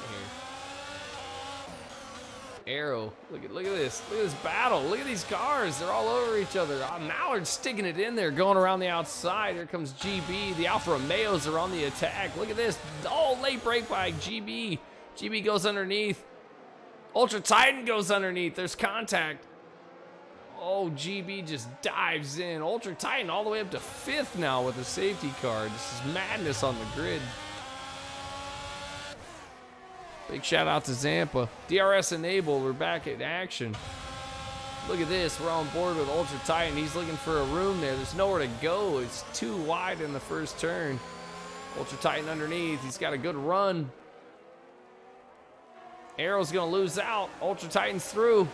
S1: here. Arrow. Look at this. Look at this battle. Look at these cars. They're all over each other. Mallard's sticking it in there, going around the outside. Here comes GB. The Alfa Romeos are on the attack. Look at this. Oh, late break by GB. GB goes underneath. Ultra Titan goes underneath. There's contact. Oh, GB just dives in. Ultra Titan all the way up to 5th now with a safety car. This is madness on the grid. Big shout out to Zampa. DRS enabled. We're back in action. Look at this. We're on board with Ultra Titan. He's looking for a room there. There's nowhere to go. It's too wide in the first turn. Ultra Titan underneath. He's got a good run. Arrow's going to lose out. Ultra Titan's through.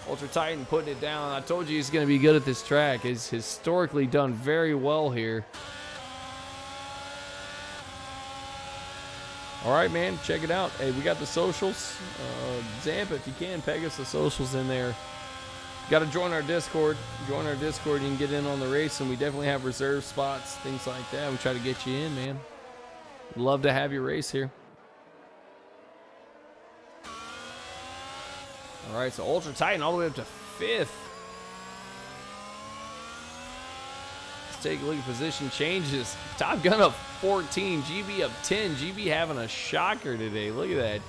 S1: Ultra Titan putting it down. I told you he's going to be good at this track. He's historically done very well here. All right, man. Check it out. Hey, we got the socials. Zampa, if you can, peg us the socials in there. Got to join our Discord. Join our Discord. You can get in on the race, and we definitely have reserve spots, things like that. We try to get you in, man. Love to have you race here. All right, so Ultra Titan all the way up to 5th. Let's take a look at position changes. Top Gun up 14, GB up 10. GB having a shocker today. Look at that,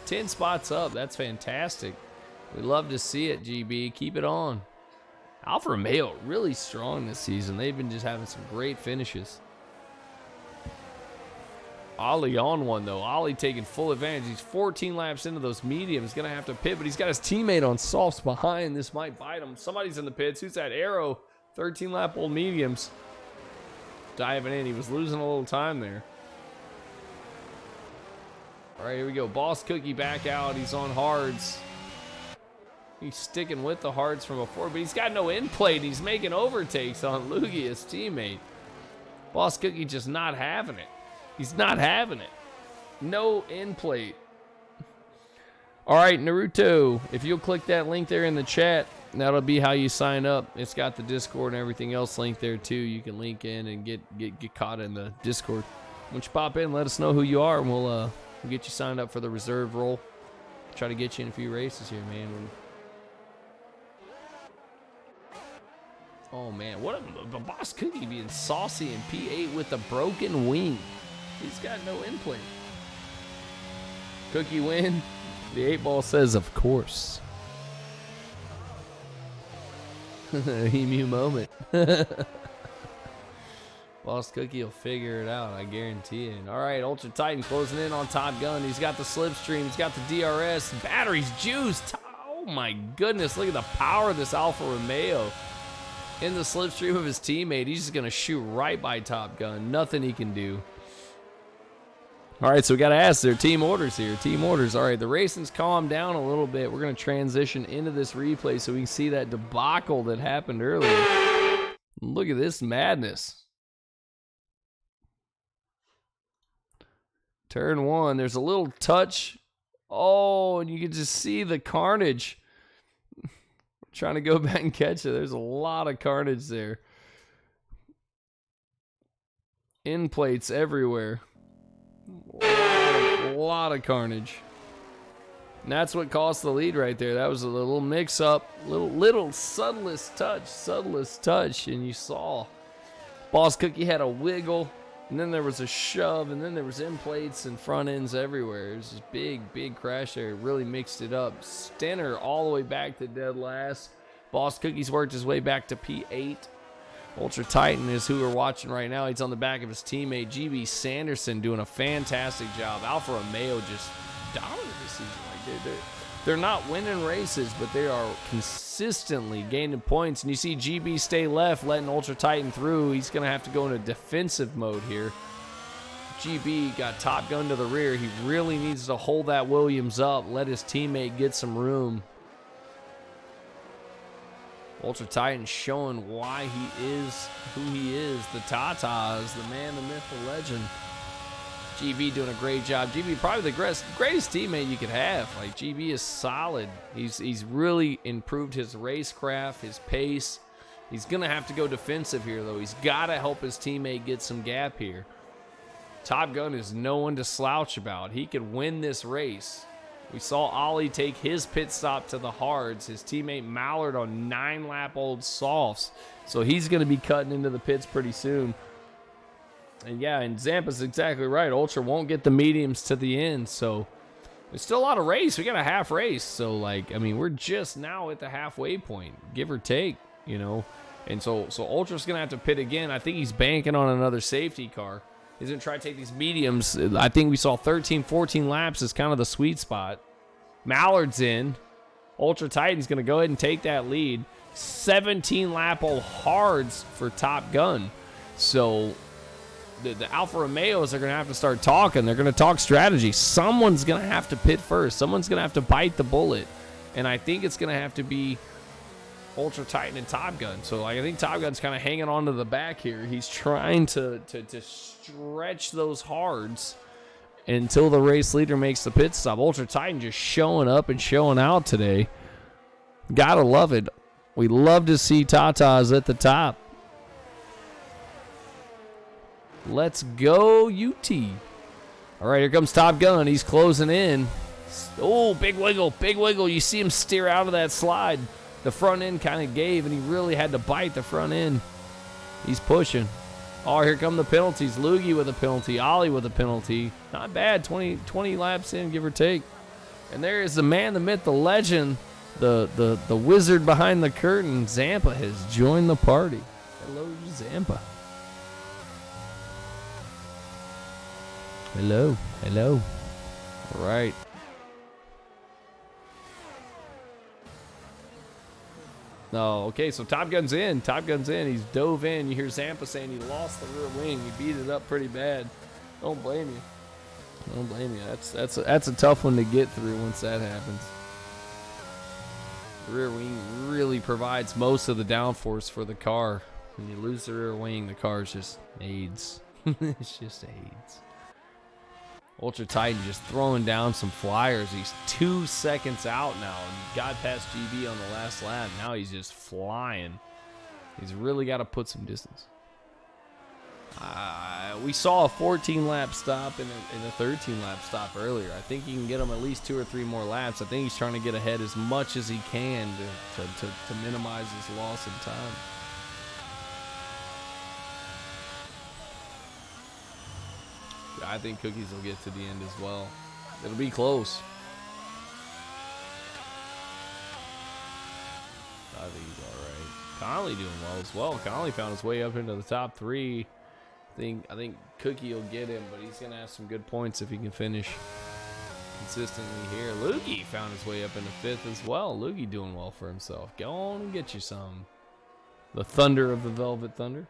S1: 10 spots up. That's fantastic. We love to see it, GB. Keep it on. Alfa Romeo really strong this season. They've been just having some great finishes. Ollie on one, though. Ollie taking full advantage. He's 14 laps into those mediums. Going to have to pit, but he's got his teammate on softs behind. This might bite him. Somebody's in the pits. Who's that? Arrow. 13-lap old mediums. Diving in. He was losing a little time there. All right, here we go. Boss Cookie back out. He's on hards. He's sticking with the hards from before, but he's got no end plate. He's making overtakes on Loogie, his teammate. Boss Cookie just not having it. He's not having it. No end plate. All right, Naruto, if you'll click that link there in the chat, that'll be how you sign up. It's got the Discord and everything else linked there too. You can link in and get caught in the Discord. Once you pop in, let us know who you are, and we'll get you signed up for the reserve role. Try to get you in a few races here, man. Oh man, what a Boss Cookie being saucy in P8 with a broken wing. He's got no end plate. Cookie win. The 8-ball says, of course. Emu moment. Boss Cookie will figure it out, I guarantee it. All right, Ultra Titan closing in on Top Gun. He's got the slipstream. He's got the DRS. Batteries juiced. Oh my goodness, look at the power of this Alfa Romeo. In the slipstream of his teammate, he's just going to shoot right by Top Gun. Nothing he can do. All right, so we got to ask their team orders here. Team orders. All right, the racing's calmed down a little bit. We're going to transition into this replay so we can see that debacle that happened earlier. Look at this madness. Turn one. There's a little touch. Oh, and you can just see the carnage. Trying to go back and catch it. There's a lot of carnage there. End plates everywhere. A lot of carnage. And that's what cost the lead right there. That was a little mix-up. Little subtlest touch. And you saw Boss Cookie had a wiggle. And then there was a shove. And then there was end plates and front ends everywhere. It was this big crash there. It really mixed it up. Stenner all the way back to dead last. Boss Cookie's worked his way back to P8. Ultra Titan is who we're watching right now. He's on the back of his teammate, GB Sanderson, doing a fantastic job. Alfa Romeo just dominated this season. Like they're not winning races, but they are consistently gaining points. And you see GB stay left, letting Ultra Titan through. He's going to have to go into defensive mode here. GB got Top Gun to the rear. He really needs to hold that Williams up, let his teammate get some room. Ultra Titan showing why he is who he is. The Tatas, the man, the myth, the legend. GB doing a great job. GB probably the greatest teammate you could have. Like, GB is solid. He's really improved his racecraft, his pace. He's going to have to go defensive here, though. He's got to help his teammate get some gap here. Top Gun is no one to slouch about. He could win this race. We saw Ollie take his pit stop to the hards. His teammate Mallard on 9-lap-old softs. So he's going to be cutting into the pits pretty soon. And yeah, and Zampa's exactly right. Ultra won't get the mediums to the end. So there's still a lot of race. We got a half race. So, like, I mean, we're just now at the halfway point, give or take, you know. And so Ultra's going to have to pit again. I think he's banking on another safety car. He's going to try to take these mediums. I think we saw 13, 14 laps is kind of the sweet spot. Mallard's in. Ultra Titan's going to go ahead and take that lead. 17-lap-old hards for Top Gun. So the Alfa Romeos are going to have to start talking. They're going to talk strategy. Someone's going to have to pit first. Someone's going to have to bite the bullet. And I think it's going to have to be Ultra Titan and Top Gun. So I think Top Gun's kind of hanging on to the back here. He's trying to stretch those hards until the race leader makes the pit stop. Ultra Titan just showing up and showing out today. Gotta love it. We love to see Tatas at the top. Let's go, UT. All right, here comes Top Gun. He's closing in. Oh, big wiggle, big wiggle. You see him steer out of that slide. The front end kind of gave, and he really had to bite the front end. He's pushing. Oh, here come the penalties. Loogie with a penalty. Ollie with a penalty. Not bad. 20 laps in, give or take. And there is the man, the myth, the legend, the wizard behind the curtain. Zampa has joined the party. Hello, Zampa. Hello. Hello. All right. No, okay, so Top Gun's in. Top Gun's in. He's dove in. You hear Zampa saying he lost the rear wing. He beat it up pretty bad. Don't blame you. Don't blame you. That's a tough one to get through once that happens. The rear wing really provides most of the downforce for the car. When you lose the rear wing, the car just aids. It's just aids. Ultra Titan just throwing down some flyers. He's 2 seconds out now. And got past GB on the last lap. Now he's just flying. He's really got to put some distance. We saw a 14-lap stop and a 13-lap stop earlier. I think he can get him at least 2 or 3 more laps. I think he's trying to get ahead as much as he can to minimize his loss in time. I think Cookies will get to the end as well. It'll be close. I think he's all right. Conley doing well as well. Conley found his way up into the top 3. I think Cookie will get him, but he's gonna have some good points if he can finish consistently here. Lukey found his way up into 5th as well. Lukey doing well for himself. Go on and get you some. The Thunder of the Velvet Thunder.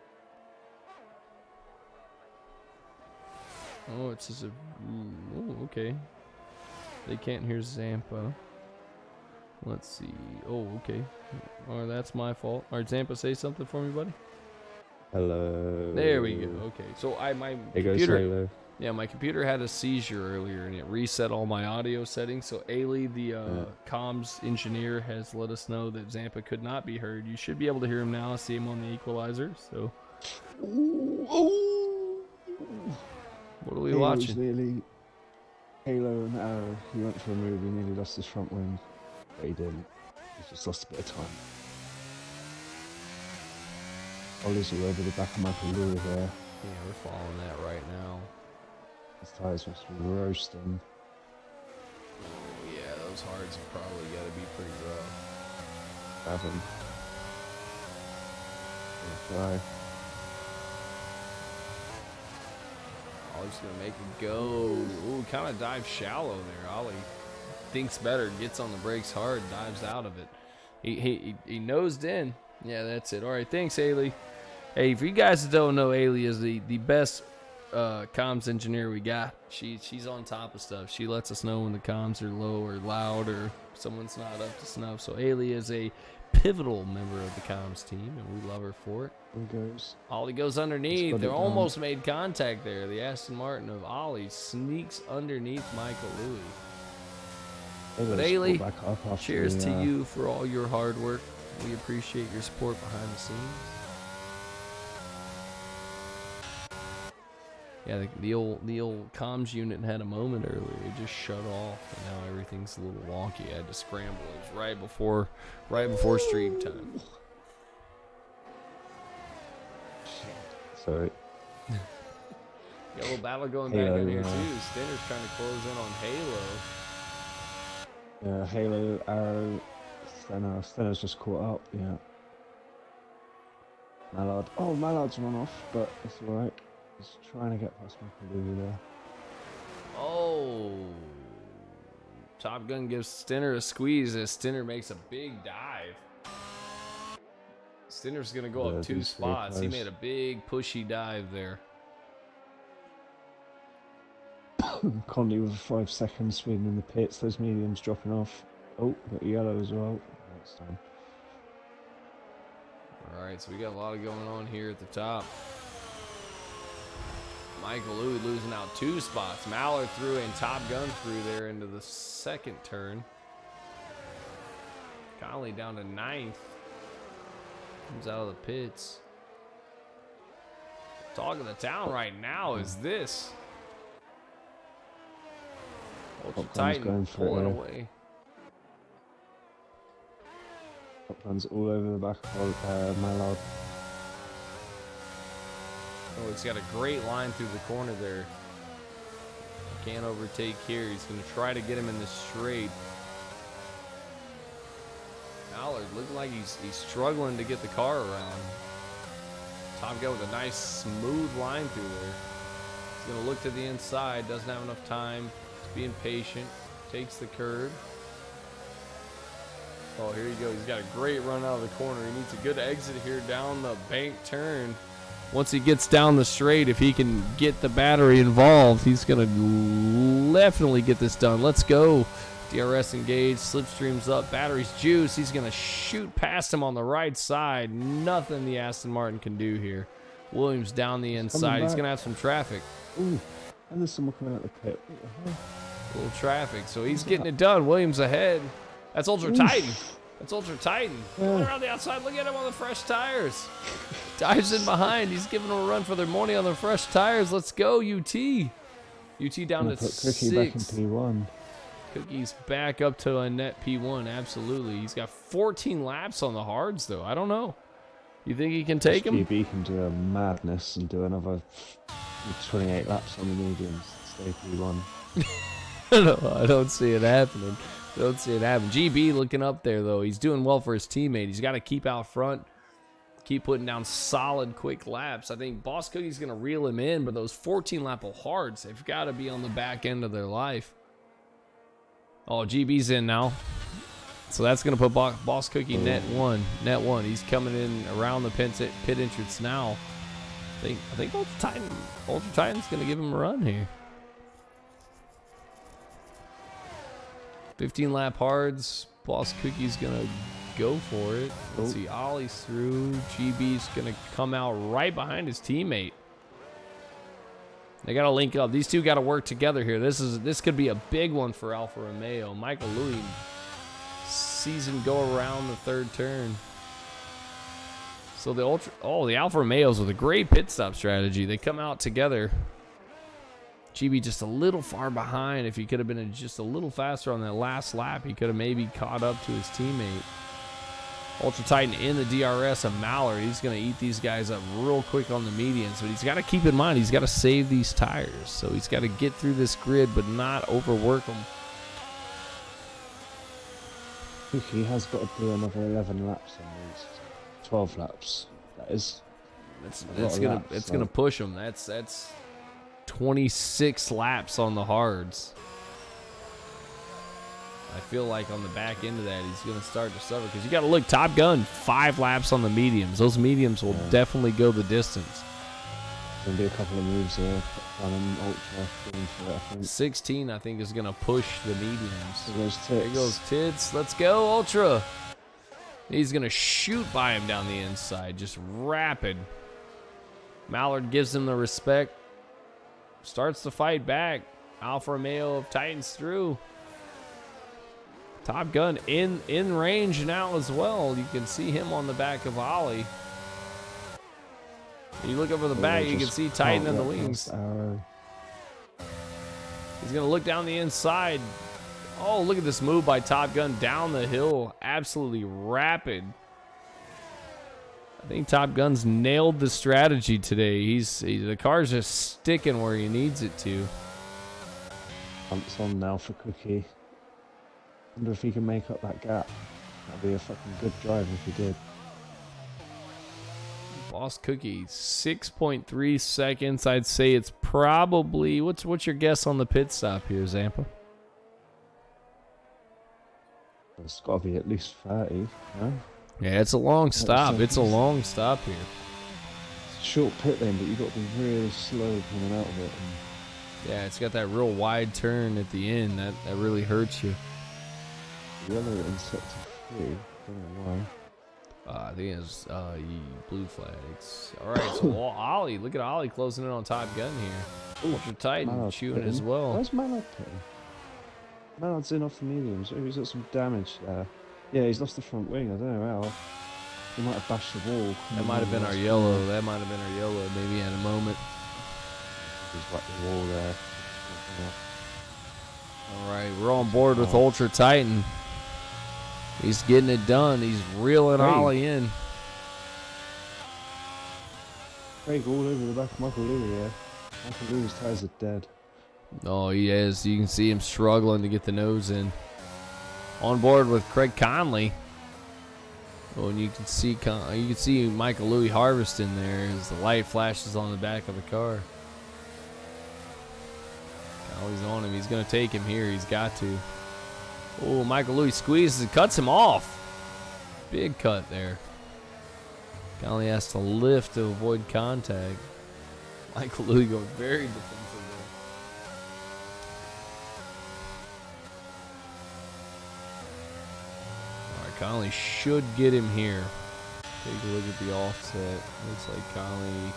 S1: Oh, it says a. Oh, okay. They can't hear Zampa. Let's see. Oh, okay. Oh, that's my fault. All right, Zampa, say something for me, buddy.
S2: Hello.
S1: There we go. Okay, so my computer. Yeah, my computer had a seizure earlier, and it reset all my audio settings. So Ailey, the comms engineer, has let us know that Zampa could not be heard. You should be able to hear him now. I see him on the equalizer. So. What are we watching?
S2: Nearly Halo and Arrow. He went for a move. He nearly lost his front wing, but he didn't. He just lost a bit of time. Ollie's all over the back of Michael Louis there.
S1: Yeah, we're following that right now.
S2: His tyres must be roasting.
S1: Oh yeah, those hards have probably got to be pretty rough.
S2: Have him. Try.
S1: Ollie's gonna make it go. Ooh, kind of dive shallow there. Ollie thinks better, gets on the brakes hard, dives out of it. He nosed in. Yeah, that's it. All right, thanks, Ailey. Hey, for you guys that don't know, Ailey is the best comms engineer we got. She's on top of stuff. She lets us know when the comms are low or loud or someone's not up to snuff. So Ailey is a pivotal member of the comms team, and we love her for it. Ollie goes underneath. They almost made contact there. The Aston Martin of Ollie sneaks underneath Michael Louis. But Ailey, cheers to you for all your hard work. We appreciate your support behind the scenes. Yeah, the old comms unit had a moment earlier. It just shut off, and now everything's a little wonky. I had to scramble. It was right before stream time.
S2: Sorry.
S1: Got a little battle going back in here too. Stinner's trying to close in on Halo.
S2: Yeah, Halo, Arrow, Stenner's just caught up, yeah. Mallard. Oh, Mallard's run off, but it's alright. He's trying to get past Michael Louis there.
S1: Oh. Top Gun gives Stinner a squeeze as Stinner makes a big dive. Stinner's going to go up 2 spots. He made a big pushy dive there.
S2: Conley with 5 seconds speeding in the pits. Those mediums dropping off. Oh, got yellow as well. Next time.
S1: Alright, so we got a lot going on here at the top. Michael Louis losing out 2 spots. Mallard through and Top Gun through there into the 2nd turn. Conley down to 9th. Comes out of the pits. Talk of the town right now is this. Ultra Titan pulling away.
S2: Top Gun's all over the back of Mallard.
S1: Oh, he's got a great line through the corner there. Can't overtake here. He's going to try to get him in the straight. Mallard looking like he's struggling to get the car around. Top Gun with a nice smooth line through there. He's going to look to the inside. Doesn't have enough time. He's being patient. Takes the curb. Oh, here you go. He's got a great run out of the corner. He needs a good exit here down the bank turn. Once he gets down the straight, if he can get the battery involved, he's going to definitely get this done. Let's go. DRS engaged, slipstream's up, battery's juice. He's going to shoot past him on the right side. Nothing the Aston Martin can do here. Williams down the inside. He's going to have some traffic.
S2: Ooh, and there's someone coming out the pit. What the hell?
S1: A little traffic, so he's getting it done. Williams ahead. That's Ultra Titan. That's Ultra Titan. Going around the outside. Look at him on the fresh tires. Dives in behind. He's giving them a run for their money on the fresh tires. Let's go, UT. UT down to
S2: Put
S1: 6.
S2: Cookie back in P1.
S1: Cookie's back up to a net P1. Absolutely. He's got 14 laps on the hards, though. I don't know. You think he can take him?
S2: GB can do a madness and do another 28 laps on the mediums. Stay P1.
S1: No, I don't see it happening. Don't see it happen. GB looking up there, though. He's doing well for his teammate. He's got to keep out front, keep putting down solid, quick laps. I think Boss Cookie's going to reel him in, but those 14-lap hards, they've got to be on the back end of their life. Oh, GB's in now. So that's going to put Boss Cookie net one. Net one. He's coming in around the pit entrance now. I think Ultra Titan's going to give him a run here. 15-lap hards. Boss Cookie's going to go for it. Let's see. Ollie's through. GB's going to come out right behind his teammate. They got to link up. These two got to work together here. This could be a big one for Alfa Romeo. Michael Louis sees him go around the third turn. So the Alfa Romeos with a great pit stop strategy. They come out together. GB just a little far behind. If he could have been just a little faster on that last lap, he could have maybe caught up to his teammate. Ultra Titan in the DRS of Mallard. He's going to eat these guys up real quick on the medians, but he's got to keep in mind he's got to save these tires. So he's got to get through this grid but not overwork them.
S2: He has got to do another 11 laps on these. 12 laps. That is.
S1: It's gonna push him. That's 26 laps on the hards. I feel like on the back end of that, he's going to start to suffer. Because you got to look, Top Gun, 5 laps on the mediums. Those mediums will definitely go the distance.
S2: There'll be a couple of moves there. On Ultra. Going for it, I think.
S1: 16, I think, is going to push the mediums.
S2: There
S1: goes Tits. Let's go, Ultra. He's going to shoot by him down the inside. Just rapid. Mallard gives him the respect. Starts to fight back. Alfa Romeo of Titans through. Top Gun in range now as well. You can see him on the back of Ollie. You look over the back, you can see Titan in the wings. He's going to look down the inside. Oh, look at this move by Top Gun down the hill. Absolutely rapid. I think Top Gun's nailed the strategy today. The car's just sticking where he needs it to.
S2: Pumps on now for Cookie. Wonder if he can make up that gap. That'd be a fucking good drive if he did.
S1: Boss Cookie, 6.3 seconds. I'd say it's probably. What's your guess on the pit stop here, Zampa?
S2: It's got to be at least 30. Huh?
S1: Yeah, it's a long stop. It's a long stop here.
S2: It's a short pit lane, but you've got to be really slow coming out of it.
S1: Yeah, it's got that real wide turn at the end. That really hurts you.
S2: Yellow in sector 3. Don't know why.
S1: I think it's blue flags. All right, so Ollie, look at Ollie closing in on Top Gun here. Ultra Titan chewing as well.
S2: Where's Mallard pitting? Mallard's in off the mediums. Oh, he's got some damage there. Yeah, he's lost the front wing. I don't know how. He might have bashed the wall.
S1: That might have been our yellow. Maybe at a moment.
S2: He's whacked the wall there.
S1: All right, we're on board with Ultra Titan. He's getting it done. He's reeling Ollie in.
S2: Craig all over the back of Michael Louis there. Michael Louis' tires are dead.
S1: Oh, he is. You can see him struggling to get the nose in. On board with Craig Conley. Oh, and you can see Michael Louis harvesting there as the light flashes on the back of the car. Conley's on him. He's going to take him here. He's got to. Oh, Michael Louis squeezes and cuts him off. Big cut there. Conley has to lift to avoid contact. Michael Louis going very defensive Conley should get him here. Take a look at the offset. Looks like Conley.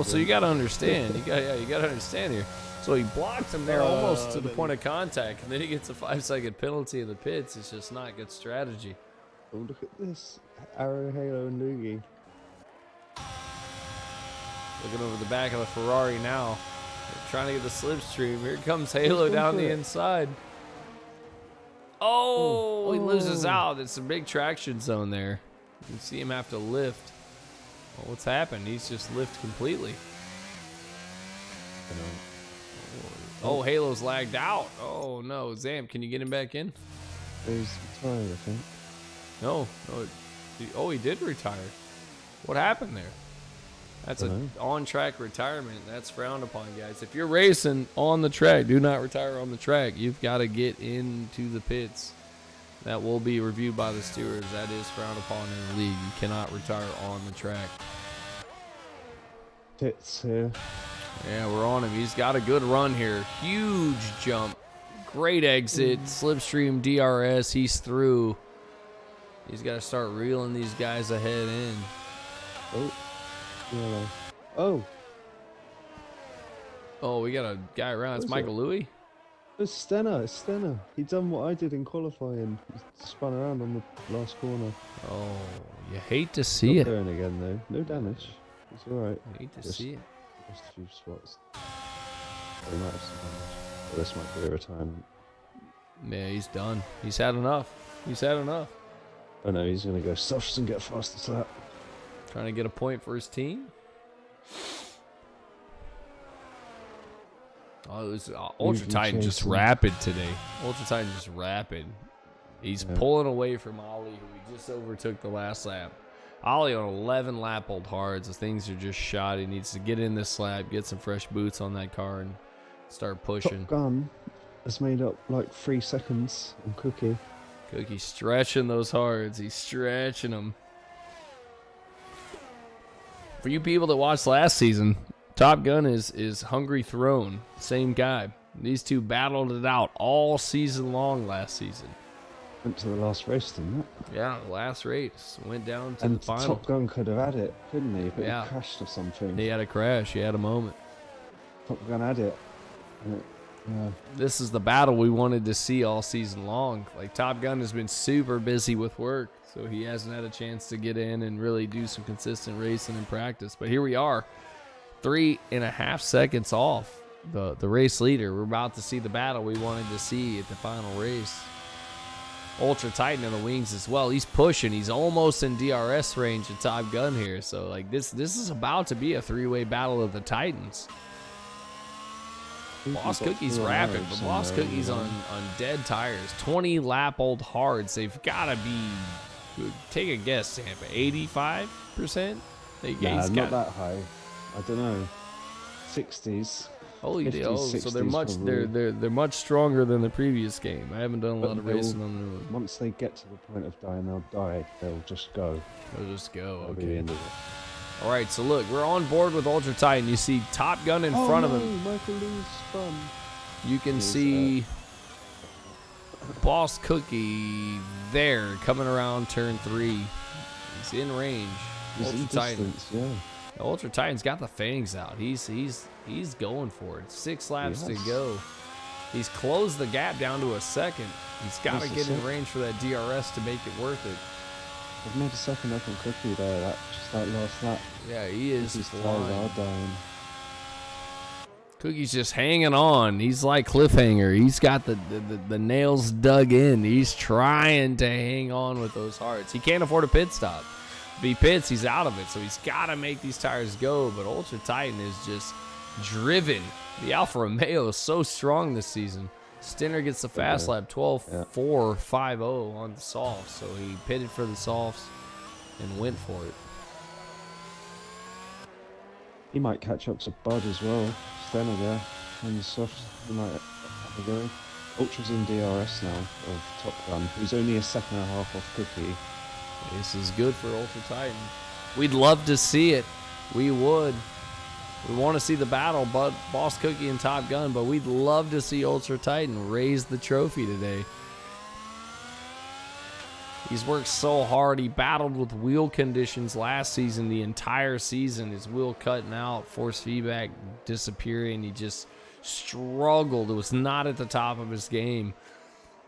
S1: So you gotta understand. You gotta understand here. So he blocked him there almost to the point of contact, and then he gets a 5-second penalty in the pits. It's just not good strategy.
S2: Oh, look at this. Arrow, Halo, and Loogie.
S1: Looking over the back of the Ferrari now. They're trying to get the slipstream. Here comes Halo down the inside. Oh, he loses out. It's a big traction zone there. You can see him have to lift. Well, what's happened? He's just lifted completely. Oh, Halo's lagged out. Oh, no. Zam, can you get him back in?
S2: He's retired, I think.
S1: No. He did retire. What happened there? That's an on-track retirement. That's frowned upon, guys. If you're racing on the track, do not retire on the track. You've got to get into the pits. That will be reviewed by the stewards. That is frowned upon in the league. You cannot retire on the track.
S2: Pits here.
S1: Yeah, we're on him. He's got a good run here. Huge jump. Great exit. Slipstream DRS. He's through. He's got to start reeling these guys ahead in. Oh, we got a guy around. It's Michael Louis.
S2: It's Stenner. He done what I did in qualifying. He spun around on the last corner.
S1: Oh, you hate to see it.
S2: Going again though. No damage. It's all right.
S1: You hate to see it.
S2: Just a few spots. He might have some damage. Well, this might be a retirement.
S1: Yeah, he's done. He's had enough.
S2: Oh no, he's gonna go softs and get fastest lap.
S1: Trying to get a point for his team. Oh, it was Ultra Titan just rapid today. Ultra Titan just rapid. He's pulling away from Ollie, who he just overtook the last lap. Ollie on 11 lap old hards. The things are just shot. He needs to get in this lap, get some fresh boots on that car, and start pushing.
S2: Top Gun has made up like 3 seconds on Cookie.
S1: Cookie's stretching those hards. He's stretching them. For you people that watched last season, Top Gun is Hungry Throne. Same guy. These two battled it out all season long last season.
S2: Went to the last race, didn't it?
S1: Yeah, last race. Went down to
S2: and
S1: the final.
S2: Top Gun could have had it, couldn't he? But
S1: Yeah.
S2: he crashed or something.
S1: He had a crash. He had a moment.
S2: Top Gun had it. And
S1: This is the battle we wanted to see all season long. Like, Top Gun has been super busy with work, so he hasn't had a chance to get in and really do some consistent racing and practice. But here we are, 3.5 seconds off the race leader. We're about to see the battle we wanted to see at the final race. Ultra Titan in the wings as well. He's pushing. He's almost in DRS range of Top Gun here. So, like, this is about to be a 3-way battle of the Titans. Boss Cookie's rapid, but Boss Cookie's on dead tires. 20 lap old hards. They've got to be, take a guess, Tampa, 85%?
S2: Nah, not that high. I don't know. 60s.
S1: Holy
S2: 50s,
S1: deal! So they're
S2: 60s
S1: much
S2: probably.
S1: they're much stronger than the previous game. I haven't done a lot of racing on the new one.
S2: Once they get to the point of dying, they'll die. They'll just go.
S1: They'll just go.
S2: That'll be
S1: Okay.
S2: the end of it.
S1: All right. So look, we're on board with Ultra Titan. You see Top Gun in front of him.
S2: Michael Lee's spun.
S1: You can see Boss Cookie there coming around turn 3. He's in range.
S2: He's
S1: Ultra
S2: in
S1: Titan.
S2: distance, yeah.
S1: The Ultra Titan's got the fangs out. He's going for it. 6 laps to go. He's closed the gap down to a second. He's got to get in range for that DRS to make it worth it.
S2: I've made a second up on Cookie there. Just that last lap.
S1: Yeah, he is
S2: His tires
S1: flying.
S2: are dying.
S1: Cookie's just hanging on. He's like Cliffhanger. He's got the nails dug in. He's trying to hang on with those hearts. He can't afford a pit stop. If he pits, he's out of it. So he's got to make these tires go. But Ultra Titan is just driven. The Alfa Romeo is so strong this season. Stinner gets the fast lap 12.450 on the softs. So he pitted for the softs and went for it.
S2: He might catch up to Bud as well. Stenner there. And the soft. He might have a go. Ultra's in DRS now of Top Gun. He's only a second and a half off Cookie.
S1: This is good for Ultra Titan. We'd love to see it. We would. We want to see the battle, but Boss Cookie and Top Gun, but we'd love to see Ultra Titan raise the trophy today. He's worked so hard. He battled with wheel conditions last season, the entire season. His wheel cutting out, force feedback disappearing. He just struggled. It was not at the top of his game.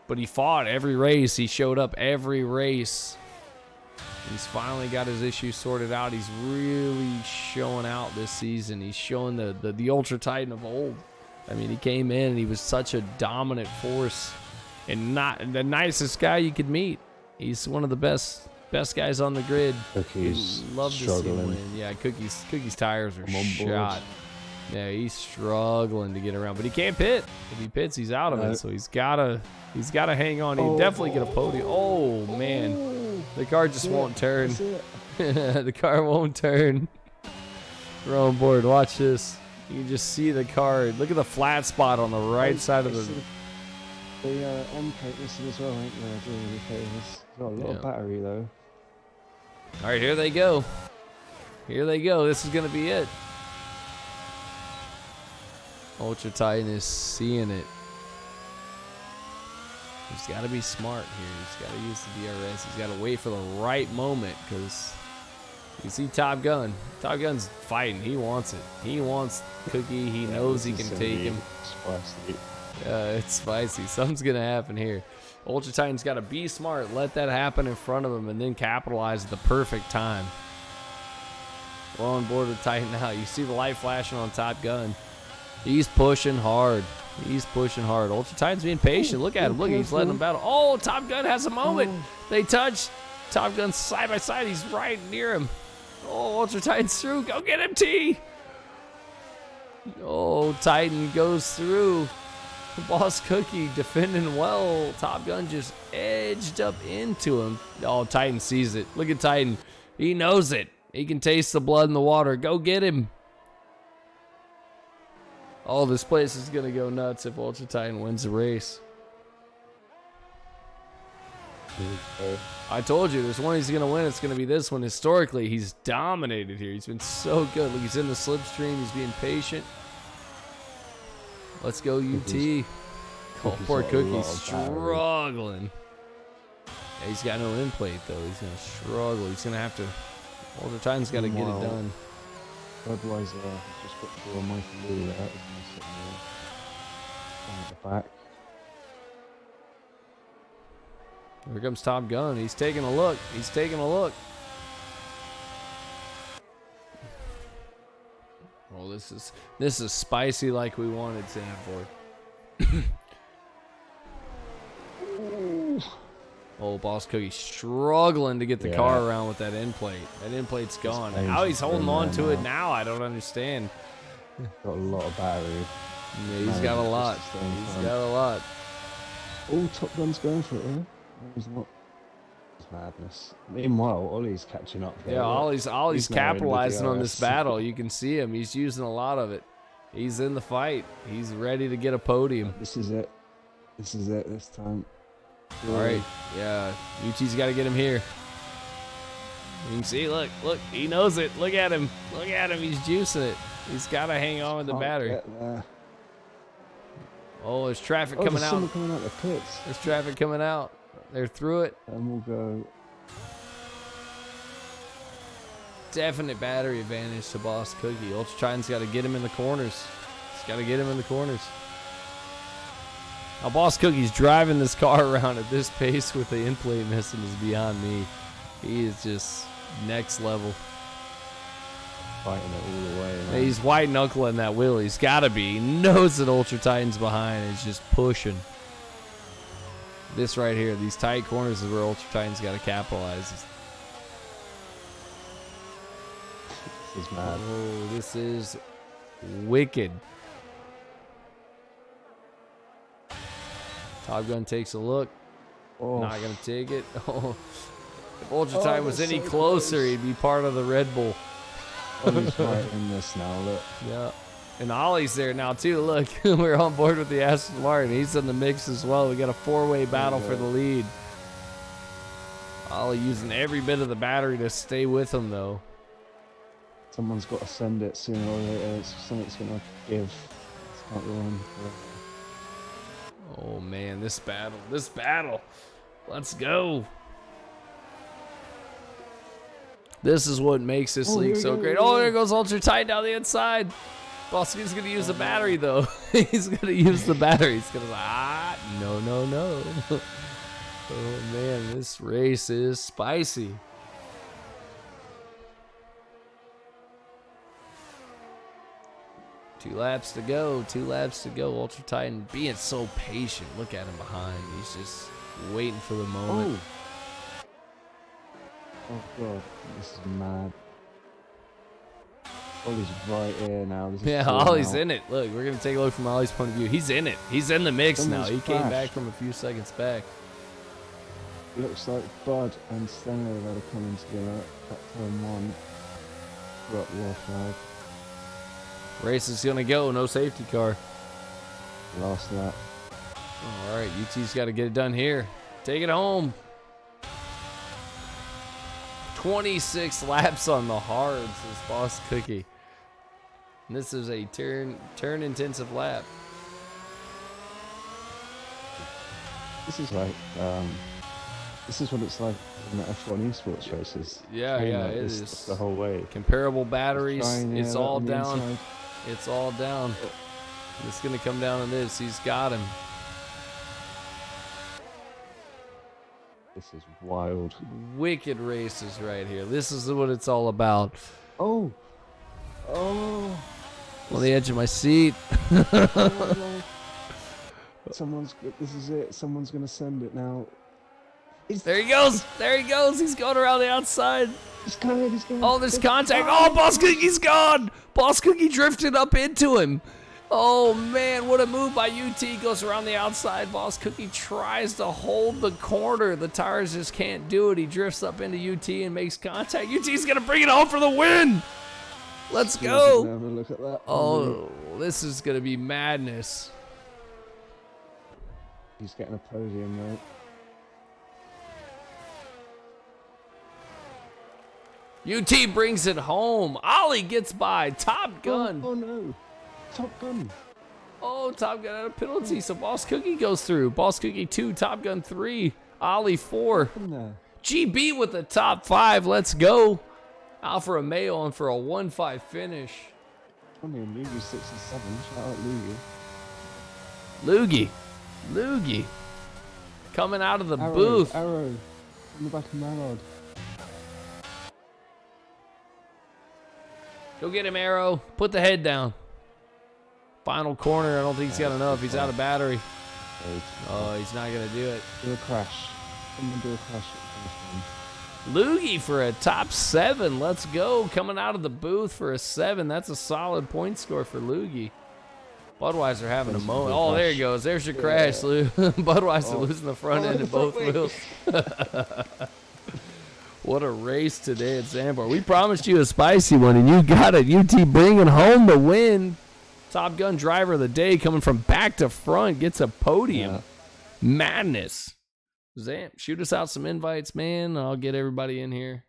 S1: But he fought every race. He showed up every race. He's finally got his issues sorted out. He's really showing out this season. He's showing the Ultra Titan of old. I mean, he came in and he was such a dominant force and not the nicest guy you could meet. He's one of the best guys on the grid.
S2: Cookie's
S1: Love to see him
S2: struggling.
S1: win. Yeah, Cookie's tires are
S2: I'm on board.
S1: shot. Yeah, he's struggling to get around, but he can't pit. If he pits, he's out of
S2: No.
S1: it. So he's gotta hang on. He'll definitely get a podium. Oh man, the car just won't turn. The car won't turn. We're on board. Watch this. You can just see the car. Look at the flat spot on the right side of the.
S2: The end plate missing as well, ain't there? Doing any favors. Got a lot of battery though.
S1: All right, here they go. Here they go. This is gonna be it. Ultra Titan is seeing it. He's got to be smart here. He's got to use the DRS. He's got to wait for the right moment because you see Top Gun. Top Gun's fighting. He wants it. He wants Cookie. He knows he can take him.
S2: Spicy.
S1: It's spicy. Something's going to happen here. Ultra Titan's got to be smart, let that happen in front of him, and then capitalize at the perfect time. We're on board with Titan now. You see the light flashing on Top Gun. He's pushing hard. He's pushing hard. Ultra Titan's being patient. Look at him. Look, he's letting him battle. Oh, Top Gun has a moment. They touch. Top Gun's side by side. He's right near him. Oh, Ultra Titan's through. Go get him, T. Oh, Titan goes through. Boss Cookie defending well. Top Gun just edged up into him. Oh, Titan sees it. Look at Titan. He knows it. He can taste the blood in the water. Go get him. Oh, this place is going to go nuts if Ultra Titan wins the race. I told you, there's one he's going to win. It's going to be this one. Historically, he's dominated here. He's been so good. Look, he's in the slipstream. He's being patient. Let's go, UT. Oh, poor Cookie's struggling. Yeah, he's got no end plate, though. He's going to struggle. He's going to have to... Ultra Titan's got to get it done.
S2: Budweiser has just got through on Michael Lee there. He's sitting there. Down at the back.
S1: Here comes Top Gun. He's taking a look. He's taking a look. Oh, this is spicy like we wanted, Sanford. Oh, Boss Cookie struggling to get the car around with that end plate. That end plate's gone. How he's holding on to it now, I don't understand.
S2: Got a lot of battery.
S1: Yeah, he's got a lot. He's got a lot.
S2: Oh, Top Gun's going for it, yeah? He's not. It's madness. Meanwhile, Ollie's catching up there.
S1: Yeah, Ollie's
S2: now in the
S1: capitalizing on this
S2: DRS.
S1: battle. You can see him. He's using a lot of it. He's in the fight. He's ready to get a podium.
S2: This is it. This is it this time.
S1: All right, yeah, UT's got to get him here. You can see, look, he knows it. Look at him, he's juicing it. He's got to hang on with the battery. Oh, there's traffic coming out.
S2: Someone coming out the pits.
S1: There's traffic coming out. They're through it.
S2: And we'll go.
S1: Definite battery advantage to Boss Cookie. Ultra Titan's got to get him in the corners. He's got to get him in the corners. Now, Boss Cookie's driving this car around at this pace with the end plate missing is beyond me. He is just next level.
S2: Fighting it all the way.
S1: Man, he's white knuckling that wheel. He's got to be. He knows that Ultra Titan's behind. He's just pushing. This right here, these tight corners is where Ultra Titan's got to capitalize.
S2: This is mad.
S1: Oh, this is wicked. Top Gun takes a look.
S2: Oh.
S1: Not going to take it. Oh. If Ultra Titan was
S2: that's
S1: any
S2: so
S1: closer,
S2: close.
S1: he'd be part of the Red Bull.
S2: Ollie's right in this now, look.
S1: Yeah. And Ollie's there now, too. Look, we're on board with the Aston Martin. He's in the mix as well. We got a four-way battle for the lead. Ollie using every bit of the battery to stay with him, though.
S2: Someone's got to send it sooner or later. Something's going to give. It's not going.
S1: Oh, man, this battle. Let's go. This is what makes this league so great. Oh, there goes Ultra Titan down the inside. Bosky's going to use the battery, though. He's going to use the battery. He's going to no, no, no. Oh, man, this race is spicy. Two laps to go. Ultra Titan being so patient. Look at him behind. He's just waiting for the moment.
S2: Oh, God. This is mad. Ollie's right here now.
S1: Yeah, Ollie's in it. Look, we're going to take a look from Ollie's point of view. He's in it. He's in the mix now. He came back from a few seconds back.
S2: Looks like Bud and Stenner are coming together at turn 1. Got the flag.
S1: Race is going to go. No safety car.
S2: Last lap.
S1: All right, UT's got to get it done here. Take it home. 26 laps on the hards is Boss Cookie. And this is a turn intensive lap.
S2: This is like this is what it's like in the F1 esports races.
S1: Yeah,
S2: Train
S1: yeah,
S2: like
S1: it
S2: this
S1: is.
S2: the whole way.
S1: Comparable batteries. It's all
S2: on the
S1: down.
S2: inside.
S1: It's all down. It's going to come down to this. He's got him.
S2: This is wild.
S1: Wicked races right here. This is what it's all about.
S2: Oh.
S1: On the edge of my seat.
S2: No. This is it. Someone's going to send it now.
S1: There he goes. He's going around the outside.
S2: He's going.
S1: Oh, there's contact. Oh, Boss Cookie's gone. Boss Cookie drifted up into him. Oh, man, what a move by UT. Goes around the outside. Boss Cookie tries to hold the corner. The tires just can't do it. He drifts up into UT and makes contact. UT's going to bring it home for the win. Let's go.
S2: Have a look at that.
S1: Oh, this is going to be madness.
S2: He's getting a podium, right?
S1: UT brings it home. Ollie gets by. Top Gun.
S2: Oh no. Top Gun.
S1: Oh, Top Gun had a penalty, so Boss Cookie goes through. Boss Cookie 2, Top Gun 3, Ollie 4. GB with the top 5. Let's go. Alfa Romeo on for a 1-5 finish.
S2: I mean, Luigi 67. Shout out Luigi.
S1: Loogie. Coming out of the booth.
S2: Arrow. In the back of Marod.
S1: Go get him, Arrow. Put the head down. Final corner. I don't think he's got enough. He's out of battery. Oh, he's not going to do it.
S2: Do a crash. Someone do a crash.
S1: Loogie for a top 7. Let's go. Coming out of the booth for a 7. That's a solid point score for Loogie. Budweiser having a moment. Oh, there he goes. There's your crash, Lou. Budweiser losing the front end of both wheels. What a race today at Zandvoort. We promised you a spicy one, and you got it. UT bringing home the win. Top Gun driver of the day coming from back to front. Gets a podium. Yeah. Madness. Zam, shoot us out some invites, man. I'll get everybody in here.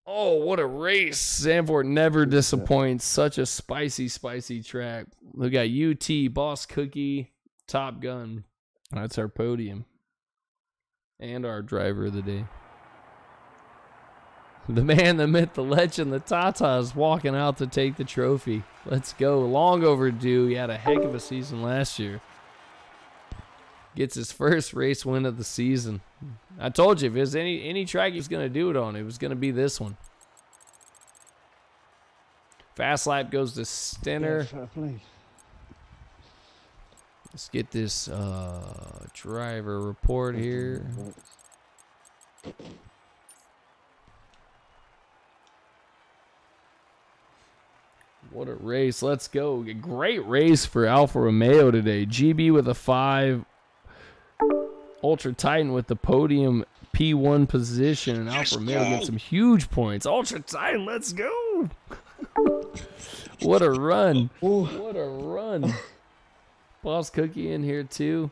S1: Oh, what a race. Zandvoort never disappoints. Such a spicy, spicy track. We got UT, Boss Cookie, Top Gun. That's our podium. And our driver of the day. The man, the myth, the legend, the Tata is walking out to take the trophy. Let's go. Long overdue. He had a heck of a season last year. Gets his first race win of the season. I told you, if there's any track he's going to do it on, it was going to be this one. Fast lap goes to Stenner. Let's get this driver report here. What a race. Let's go. A great race for Alfa Romeo today. GB with a 5. Ultra Titan with the podium P1 position. And Alfa Romeo gets some huge points. Ultra Titan, let's go. What a run. What a run. Boss Cookie in here too.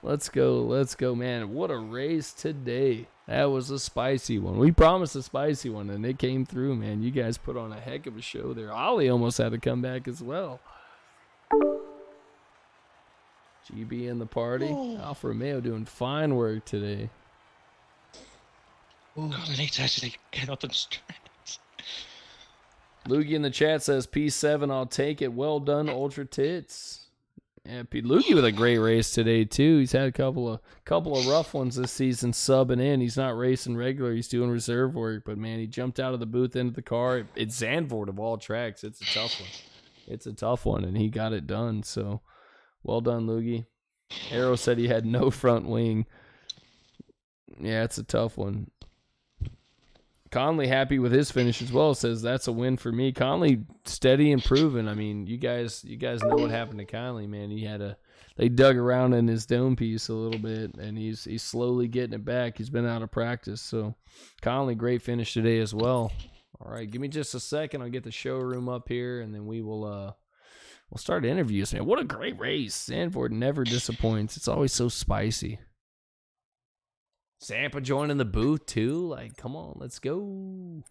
S1: Let's go, man. What a race today. That was a spicy one. We promised a spicy one, and it came through, man. You guys put on a heck of a show there. Ollie almost had to come back as well. GB in the party. Alfa Romeo doing fine work today.
S3: God, I need to actually get up and stretch.
S1: Loogie in the chat says P7, I'll take it. Well done, Ultra Tits. Yeah, Loogie with a great race today too. He's had a couple of rough ones this season subbing in. He's not racing regular. He's doing reserve work, but man, he jumped out of the booth into the car. It's Zandvoort of all tracks. It's a tough one. It's a tough one, and he got it done. So, well done, Loogie. Arrow said he had no front wing. Yeah, it's a tough one. Conley happy with his finish as well. Says that's a win for me. Conley steady and proven. I mean, you guys know what happened to Conley, man. They dug around in his dome piece a little bit, and he's slowly getting it back. He's been out of practice, so Conley, great finish today as well. All right, give me just a second. I'll get the showroom up here, and then we'll start interviews, man. What a great race! Zandvoort never disappoints. It's always so spicy. Zampa joining the booth too. Like, come on, let's go.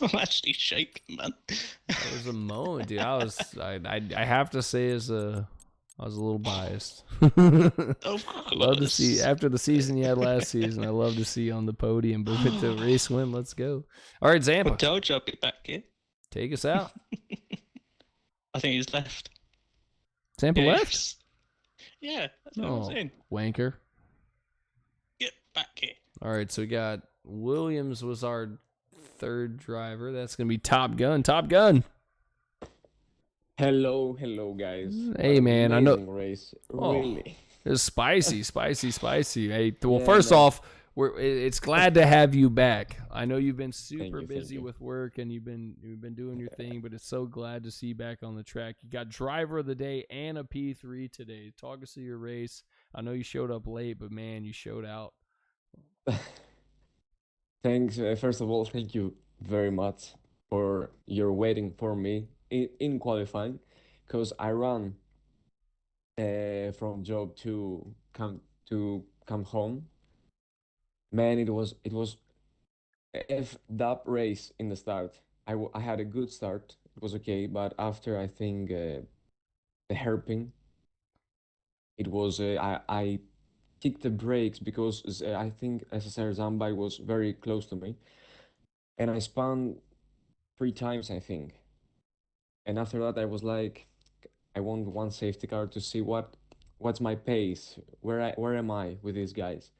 S3: I'm actually shaking, man.
S1: That was a moment, dude. I have to say, I was a little biased.
S3: Of course.
S1: Love to see after the season you had last season. I love to see you on the podium, but with the race win, let's go. All right,
S3: I
S1: Zampa,
S3: told you I'll be back here.
S1: take us out.
S3: I think he's left.
S1: Zampa
S3: Yeah,
S1: left.
S3: he's- Yeah, that's what I'm
S1: Oh,
S3: saying.
S1: wanker.
S3: Get back here.
S1: All right, so we got Williams was our third driver. That's gonna be Top Gun. Top Gun.
S4: Hello, guys.
S1: Hey,
S4: What an
S1: man, I know-
S4: amazing race.
S1: Oh.
S4: Really.
S1: It's spicy, spicy. Hey, well,
S4: Yeah,
S1: first
S4: no.
S1: off, it's glad to have you back. I know you've been super
S4: you, thank
S1: busy
S4: you.
S1: with work and you've been doing your thing, but it's so glad to see you back on the track. You got driver of the day and a P3 today. Talk us through your race. I know you showed up late, but man, you showed out.
S4: Thanks. First of all, thank you very much for your waiting for me in qualifying, because I ran from job to come home. Man, it was that race in the start. I had a good start. It was okay, but after I think the hairpin, it was I kicked the brakes because I think SSR Zambay was very close to me, and I spun 3 times, I think. And after that, I was like, I want one safety car to see what's my pace, where am I with these guys.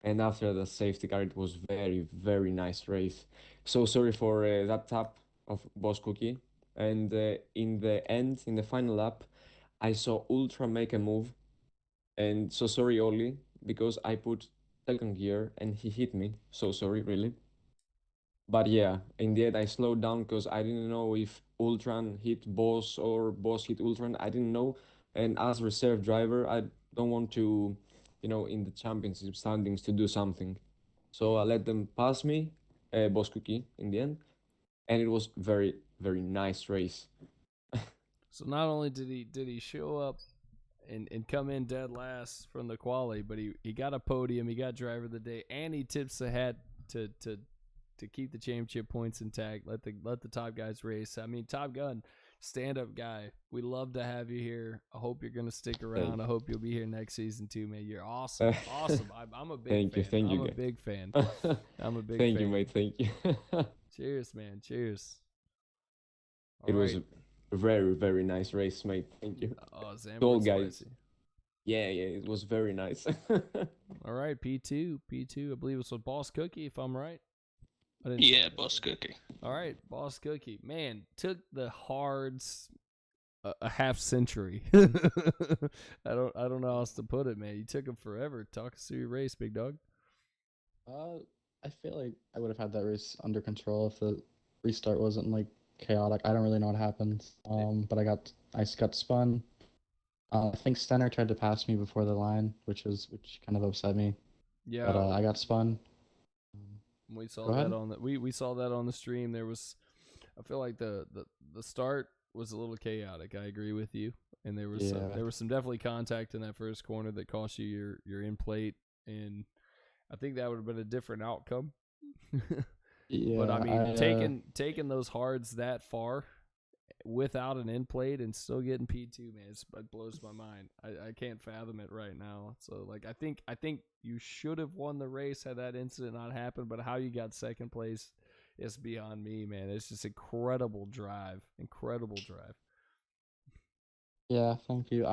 S4: And after the safety car, it was very nice race. So sorry for that tap of Boss Cookie. And in the end, in the final lap, I saw Ultra make a move. And so sorry, Oli, because I put second gear and he hit me. So sorry, really. But yeah, in the end, I slowed down because I didn't know if Ultran hit Boss or Boss hit Ultran. I didn't know. And as reserve driver, I don't want to, in the championship standings to do something. So I let them pass me, Boss Cookie, in the end. And it was very nice race.
S1: So not only did he show up and come in dead last from the quali, but he got a podium, he got driver of the day, and he tips the hat to keep the championship points intact. Let the top guys race. I mean, Top Gun, stand up guy. We love to have you here. I hope you're gonna stick around.
S4: you.
S1: I hope you'll be here next season too, man. You're awesome. Awesome. I'm a big fan.
S4: Thank you,
S1: I'm a
S4: guys.
S1: big fan. I'm a big
S4: Thank
S1: fan.
S4: you, mate. Thank you.
S1: Cheers, man. Cheers.
S4: It was
S1: Alright.
S4: a very nice race, mate. Thank you.
S1: Oh, Zandvoort
S4: Goal, guys.
S1: spicy.
S4: Yeah, it was very nice.
S1: All right, P2. I believe it's with Boss Cookie, if I'm right.
S3: Yeah, Boss Cookie.
S1: All right, Boss Cookie. Man, took the hards a half century. I don't know how else to put it, man. You took them forever. Talk us through your race, big dog.
S5: I feel like I would have had that race under control if the restart wasn't like chaotic. I don't really know what happened. But I got spun. I think Stenner tried to pass me before the line, which kind of upset me.
S1: Yeah,
S5: But I got spun.
S1: we saw
S5: go
S1: that
S5: ahead.
S1: on the we saw that on the stream. There was, I feel like the start was a little chaotic. I agree with you, and there was
S5: Yeah.
S1: some definitely contact in that first corner that cost you your in plate, and I think that would have been a different outcome.
S5: Yeah,
S1: But I mean, taking those hards that far without an end plate and still getting P2, man. It blows my mind. I can't fathom it right now. So like I think you should have won the race had that incident not happened, but how you got second place is beyond me, man. It's just incredible drive.
S5: Yeah, thank you.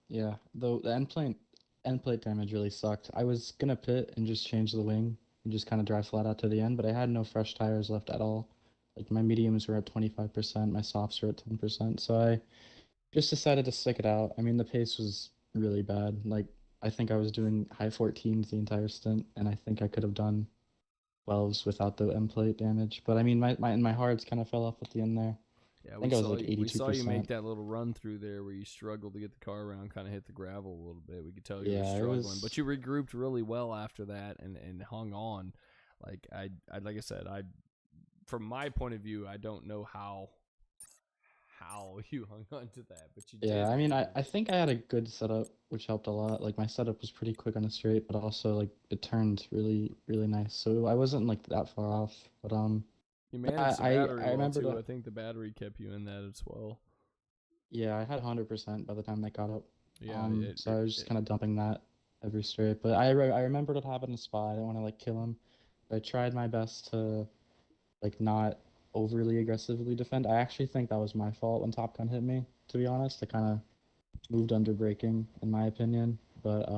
S5: Yeah, the end plate damage really sucked. I was gonna pit and just change the wing and just kind of drive flat out to the end, but I had no fresh tires left at all. Like my mediums were at 25%, my softs were at 10%, so I just decided to stick it out. I mean, the pace was really bad. Like I think I was doing high 14s the entire stint, and I think I could have done 12s without the end plate damage. But I mean, my hards kind of fell off at the end there.
S1: Yeah,
S5: I think I was like
S1: we saw you make
S5: 82%.
S1: that little run through there where you struggled to get the car around, kind of hit the gravel a little bit. We could tell you
S5: Yeah,
S1: were
S5: it
S1: struggling,
S5: was-
S1: but you regrouped really well after that and hung on. Like like I said, from my point of view, I don't know how you hung on to that, but you did.
S5: Yeah, I mean, I think I had a good setup, which helped a lot. Like my setup was pretty quick on the straight, but also like it turned really, really nice. So I wasn't like that far off. But
S1: You managed the
S5: I
S1: battery well
S5: remember
S1: too.
S5: that-
S1: I think the battery kept you in that as well.
S5: yeah, I had 100% by the time that got up.
S1: Yeah,
S5: So I was just kind of dumping that every straight. But I remembered what happened in Spa. I didn't want to like kill him. I tried my best to like not overly aggressively defend. I actually think that was my fault when Top Gun hit me. To be honest, I kind of moved under braking in my opinion. But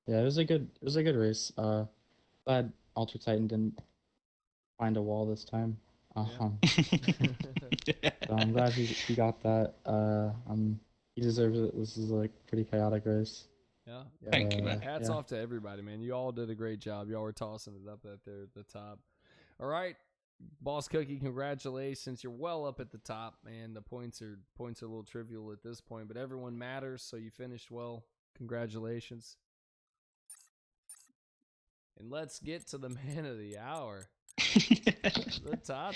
S5: yeah, it was a good race. Glad Ultra Titan didn't find a wall this time. So I'm glad he got that. He deserves it. This is like pretty chaotic race.
S1: Yeah.
S3: Thank you, man.
S1: Hats
S5: Yeah.
S1: off to everybody, man. You all did a great job. Y'all were tossing it up at there at the top. All right, Boss Cookie, congratulations. You're well up at the top, man. The points are a little trivial at this point, but everyone matters, so you finished well. Congratulations. And let's get to the man of the hour. The Tatas,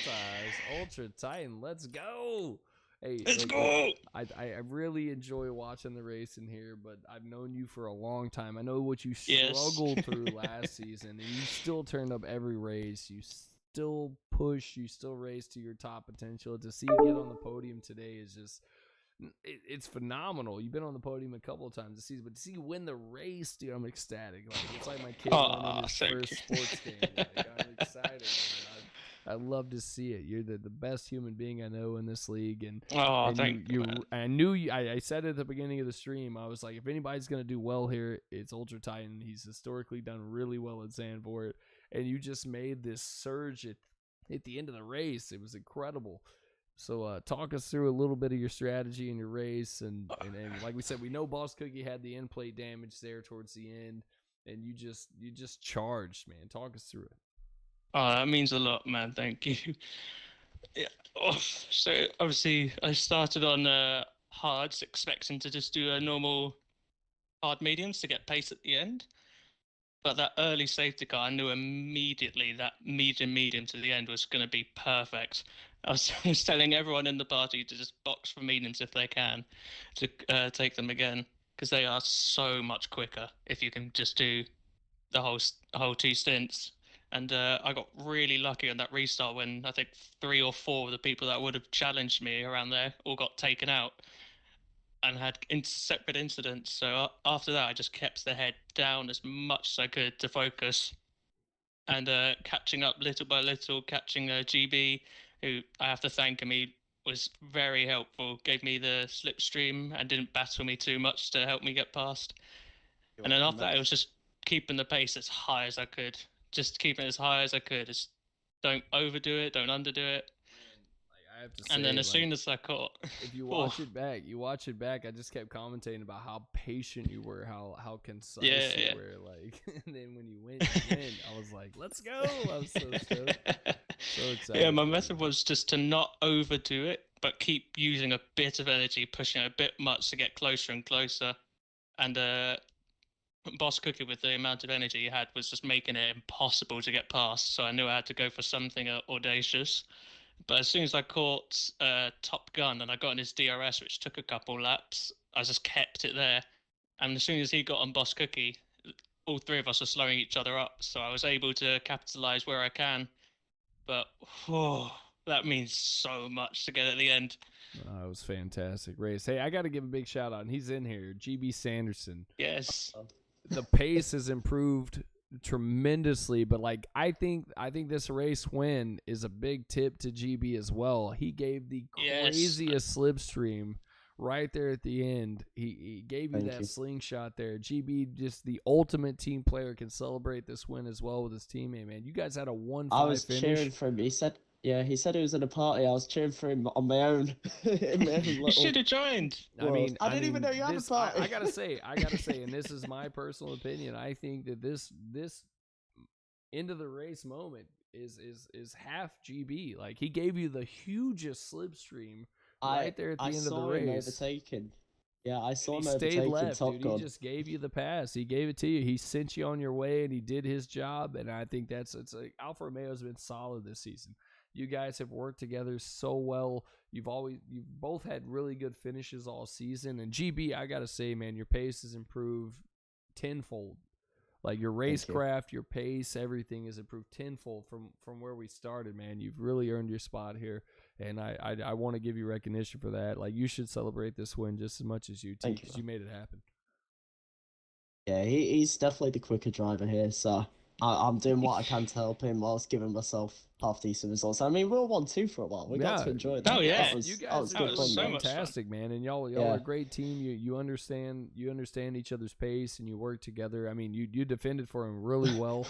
S1: Ultra Titan. Let's go. Hey,
S3: Let's
S1: like,
S3: go.
S1: I really enjoy watching the race in here, but I've known you for a long time. I know what you
S3: Yes.
S1: struggled through last season, and you still turned up every race. You still push. You still race to your top potential. To see you get on the podium today is just, it's phenomenal. You've been on the podium a couple of times this season, but to see you win the race, dude, I'm ecstatic. Like it's like my kid winning his
S3: thank
S1: first
S3: you.
S1: sports game. Like, I'm excited. Man. I love to see it. You're the best human being I know in this league, and
S3: Oh, thank you. Man.
S1: I knew you. I said at the beginning of the stream, I was like, if anybody's gonna do well here, it's Ultra Titan. He's historically done really well at Zandvoort, and you just made this surge at the end of the race. It was incredible. So talk us through a little bit of your strategy and your race, and like we said, we know Boss Cookie had the end plate damage there towards the end, and you just charged, man. Talk us through it.
S3: Oh, that means a lot, man. Thank you. Yeah. Oh, so obviously, I started on hards, expecting to just do a normal hard mediums to get pace at the end. But that early safety car, I knew immediately that medium to the end was going to be perfect. I was telling everyone in the party to just box for mediums if they can, to take them again, because they are so much quicker if you can just do the whole two stints. And I got really lucky on that restart when I think 3 or 4 of the people that would have challenged me around there all got taken out and had separate incidents. So after that, I just kept the head down as much as I could to focus, and catching up little by little, catching GB, who I have to thank him. He was very helpful, gave me the slipstream and didn't battle me too much to help me get past. And then after that, it was just keeping the pace as high as I could. Just keeping it as high as I could. Just don't overdo it, don't underdo it.
S1: Like, I have to say,
S3: And then as
S1: like,
S3: soon as I caught,
S1: if you watch it back, I just kept commentating about how patient you were, how concise
S3: Yeah,
S1: you
S3: yeah.
S1: were, like, and then when you went, I was like, let's go. I was so stoked. So excited.
S3: Yeah, my
S1: for you,
S3: method
S1: man.
S3: was just to not overdo it, but keep using a bit of energy, pushing it a bit much to get closer and closer. And Boss Cookie, with the amount of energy he had, was just making it impossible to get past. So I knew I had to go for something audacious. But as soon as I caught Top Gun and I got in his DRS, which took a couple laps, I just kept it there. And as soon as he got on Boss Cookie, all 3 of us were slowing each other up. So I was able to capitalize where I can. But that means so much to get at the end.
S1: It was fantastic race. Hey, I got to give a big shout out. And he's in here, GB Sanderson.
S3: Yes.
S1: The pace has improved tremendously, but like I think this race win is a big tip to GB as well. He gave the
S3: Yes.
S1: craziest slipstream right there at the end. He gave you
S5: Thank
S1: that
S5: you.
S1: slingshot there. GB, just the ultimate team player, can celebrate this win as well with his teammate, man. You guys had a 1-5
S6: I was
S1: finish.
S6: cheering for him. He said he was at a party. I was cheering for him on my own. In my own
S3: You
S6: little
S3: should have joined.
S6: I didn't even know you had a
S1: this-
S6: party.
S1: I gotta say, and this is my personal opinion. I think that this end of the race moment is half GB. Like, he gave you the hugest slipstream right there at the
S6: I
S1: end of the
S6: saw him
S1: race.
S6: overtaken. Yeah, I saw
S1: And
S6: him
S1: he stayed
S6: overtaken
S1: left,
S6: Top
S1: dude.
S6: Gun.
S1: He just gave you the pass. He gave it to you. He sent you on your way, and he did his job. And I think it's like Alfa Romeo's been solid this season. You guys have worked together so well. You've both had really good finishes all season. And GB, I gotta say, man, your pace has improved tenfold. Like, your racecraft, your pace, everything has improved tenfold from where we started, man. You've really earned your spot here, and I want to give you recognition for that. Like, you should celebrate this win just as much as you,
S6: Thank you,
S1: because you made it happen.
S6: Yeah, he's definitely the quicker driver here, so I'm doing what I can to help him whilst giving myself half decent results. I mean, we were 1-2 for a while. We got to enjoy that.
S3: Oh, yeah.
S6: That was,
S1: You
S6: that
S1: guys
S6: was
S1: are
S6: good
S1: doing
S6: fun.
S3: so
S6: though.
S3: much fun.
S1: fantastic, man, and y'all
S6: Yeah.
S1: are a great team. You understand each other's pace, and you work together. I mean, you defended for him really well.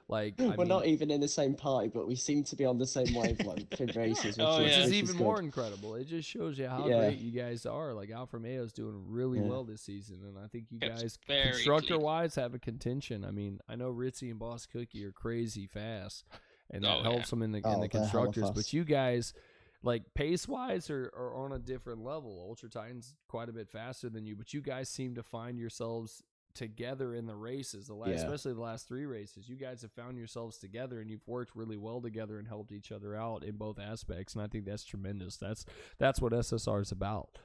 S1: Like, I
S6: We're
S1: mean,
S6: not even in the same party, but we seem to be on the same wavelength in races,
S3: Oh,
S1: which
S3: yeah.
S1: is
S6: which
S1: even
S6: good.
S1: more incredible. It just shows you how
S6: Yeah.
S1: great you guys are. Like, Alfa Romeo's doing really
S6: Yeah.
S1: well this season, and I think you
S3: It's
S1: guys,
S3: very
S1: constructor-wise, have a contention. I mean, I know Ritzy and Boss Cookie are crazy fast, and that
S3: Oh,
S1: helps them in the
S6: Oh, they're hella
S1: constructors. But
S6: fast.
S1: you guys, like, pace-wise, are on a different level. Ultra Titan's quite a bit faster than you, but you guys seem to find yourselves together in the races,
S6: Yeah.
S1: especially the last 3 races. You guys have found yourselves together, and you've worked really well together and helped each other out in both aspects, and I think that's tremendous. That's what SSR is about,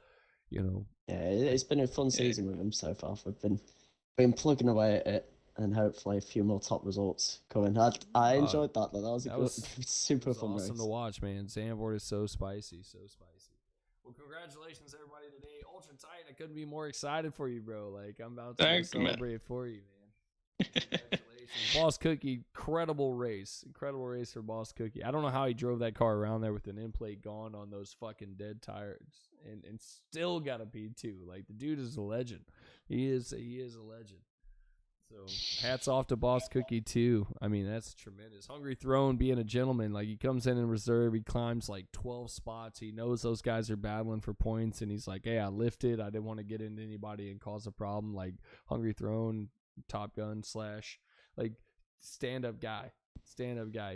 S1: you know.
S6: Yeah, it's been a fun season with him so far. We've been plugging away at it, and hopefully a few more top results coming. I enjoyed that though. That was a
S1: that
S6: good,
S1: was-
S6: super
S1: It's
S6: fun
S1: awesome
S6: race.
S1: to watch, man. Zandvoort is so spicy, so spicy. Well, congratulations, everybody, today. Ultra Titan, I couldn't be more excited for you, bro. Like, I'm about to
S3: Thank you, man.
S1: celebrate for you, man. Congratulations. Boss Cookie, incredible race for Boss Cookie. I don't know how he drove that car around there with an end plate gone on those fucking dead tires and still got a P2. Like, the dude is a legend. He is a legend. So hats off to Boss Cookie too. I mean, that's tremendous. Hungry Throne being a gentleman, like, he comes in reserve, he climbs like 12 spots. He knows those guys are battling for points, and he's like, "Hey, I lifted. I didn't want to get into anybody and cause a problem." Like, Hungry Throne, Top Gun / like, stand up guy.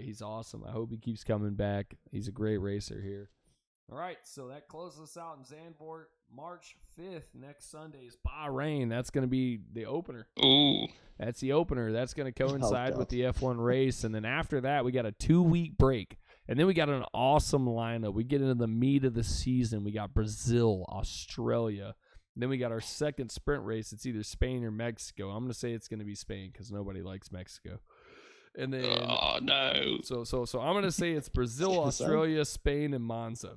S1: He's awesome. I hope he keeps coming back. He's a great racer here. All right, so that closes us out in Zandvoort. March 5th, next Sunday, is Bahrain. That's going to be the opener.
S3: Ooh.
S1: That's the opener. That's going to coincide
S6: God.
S1: with the F1 race. And then after that, we got a 2-week break. And then we got an awesome lineup. We get into the meat of the season. We got Brazil, Australia. Then we got our second sprint race. It's either Spain or Mexico. I'm going to say it's going to be Spain because nobody likes Mexico. And then,
S3: Oh, no.
S1: so I'm going to say it's Brazil, Australia, Spain, and Monza.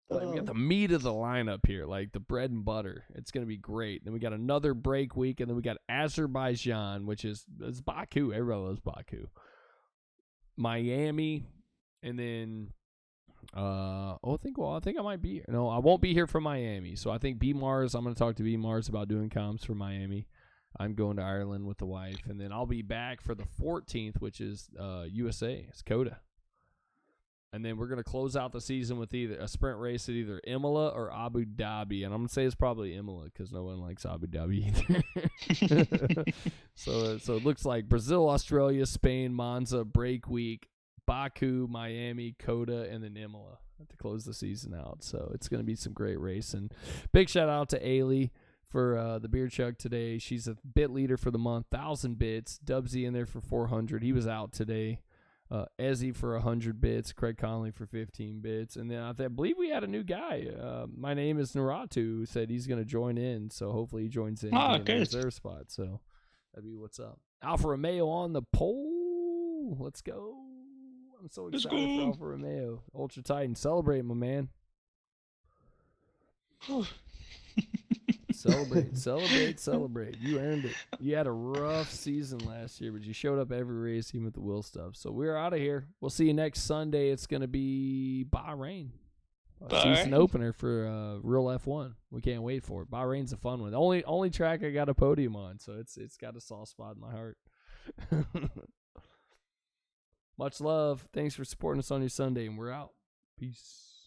S1: Like, we got the meat of the lineup here, like the bread and butter. It's going to be great. Then we got another break week, and then we got Azerbaijan, which is Baku. Everybody loves Baku. Miami, and then I think I might be here. No, I won't be here for Miami. So I think B Mars, I'm going to talk to B Mars about doing comms for Miami. I'm going to Ireland with the wife, and then I'll be back for the 14th, which is USA. It's COTA. And then we're going to close out the season with either a sprint race at either Imola or Abu Dhabi. And I'm going to say it's probably Imola because no one likes Abu Dhabi either. So it looks like Brazil, Australia, Spain, Monza, break week, Baku, Miami, COTA, and then Imola to close the season out. So it's going to be some great racing. Big shout out to Ailey for the beer chug today. She's a bit leader for the month, 1,000 bits. Dubsy in there for 400. He was out today. Ezzy for 100 bits, Craig Conley for 15 bits, and then I believe we had a new guy. My name is Naratu, who said he's going to join in, so hopefully he joins in
S3: Oh,
S1: in the
S3: good.
S1: reserve spot. So that'd be what's up. Alfa Romeo on the pole. Let's go. I'm so
S3: Let's
S1: excited for
S3: go.
S1: Alfa Romeo. Ultra Titan, celebrate, my man. Celebrate, celebrate, celebrate. You earned it. You had a rough season last year, but you showed up every race, even with the wheel stuff. So we're out of here. We'll see you next Sunday. It's going to be Bahrain. A season
S3: Bahrain.
S1: opener for real F1. We can't wait for it. Bahrain's a fun one. The only track I got a podium on, so it's got a soft spot in my heart. Much love. Thanks for supporting us on your Sunday, and we're out. Peace.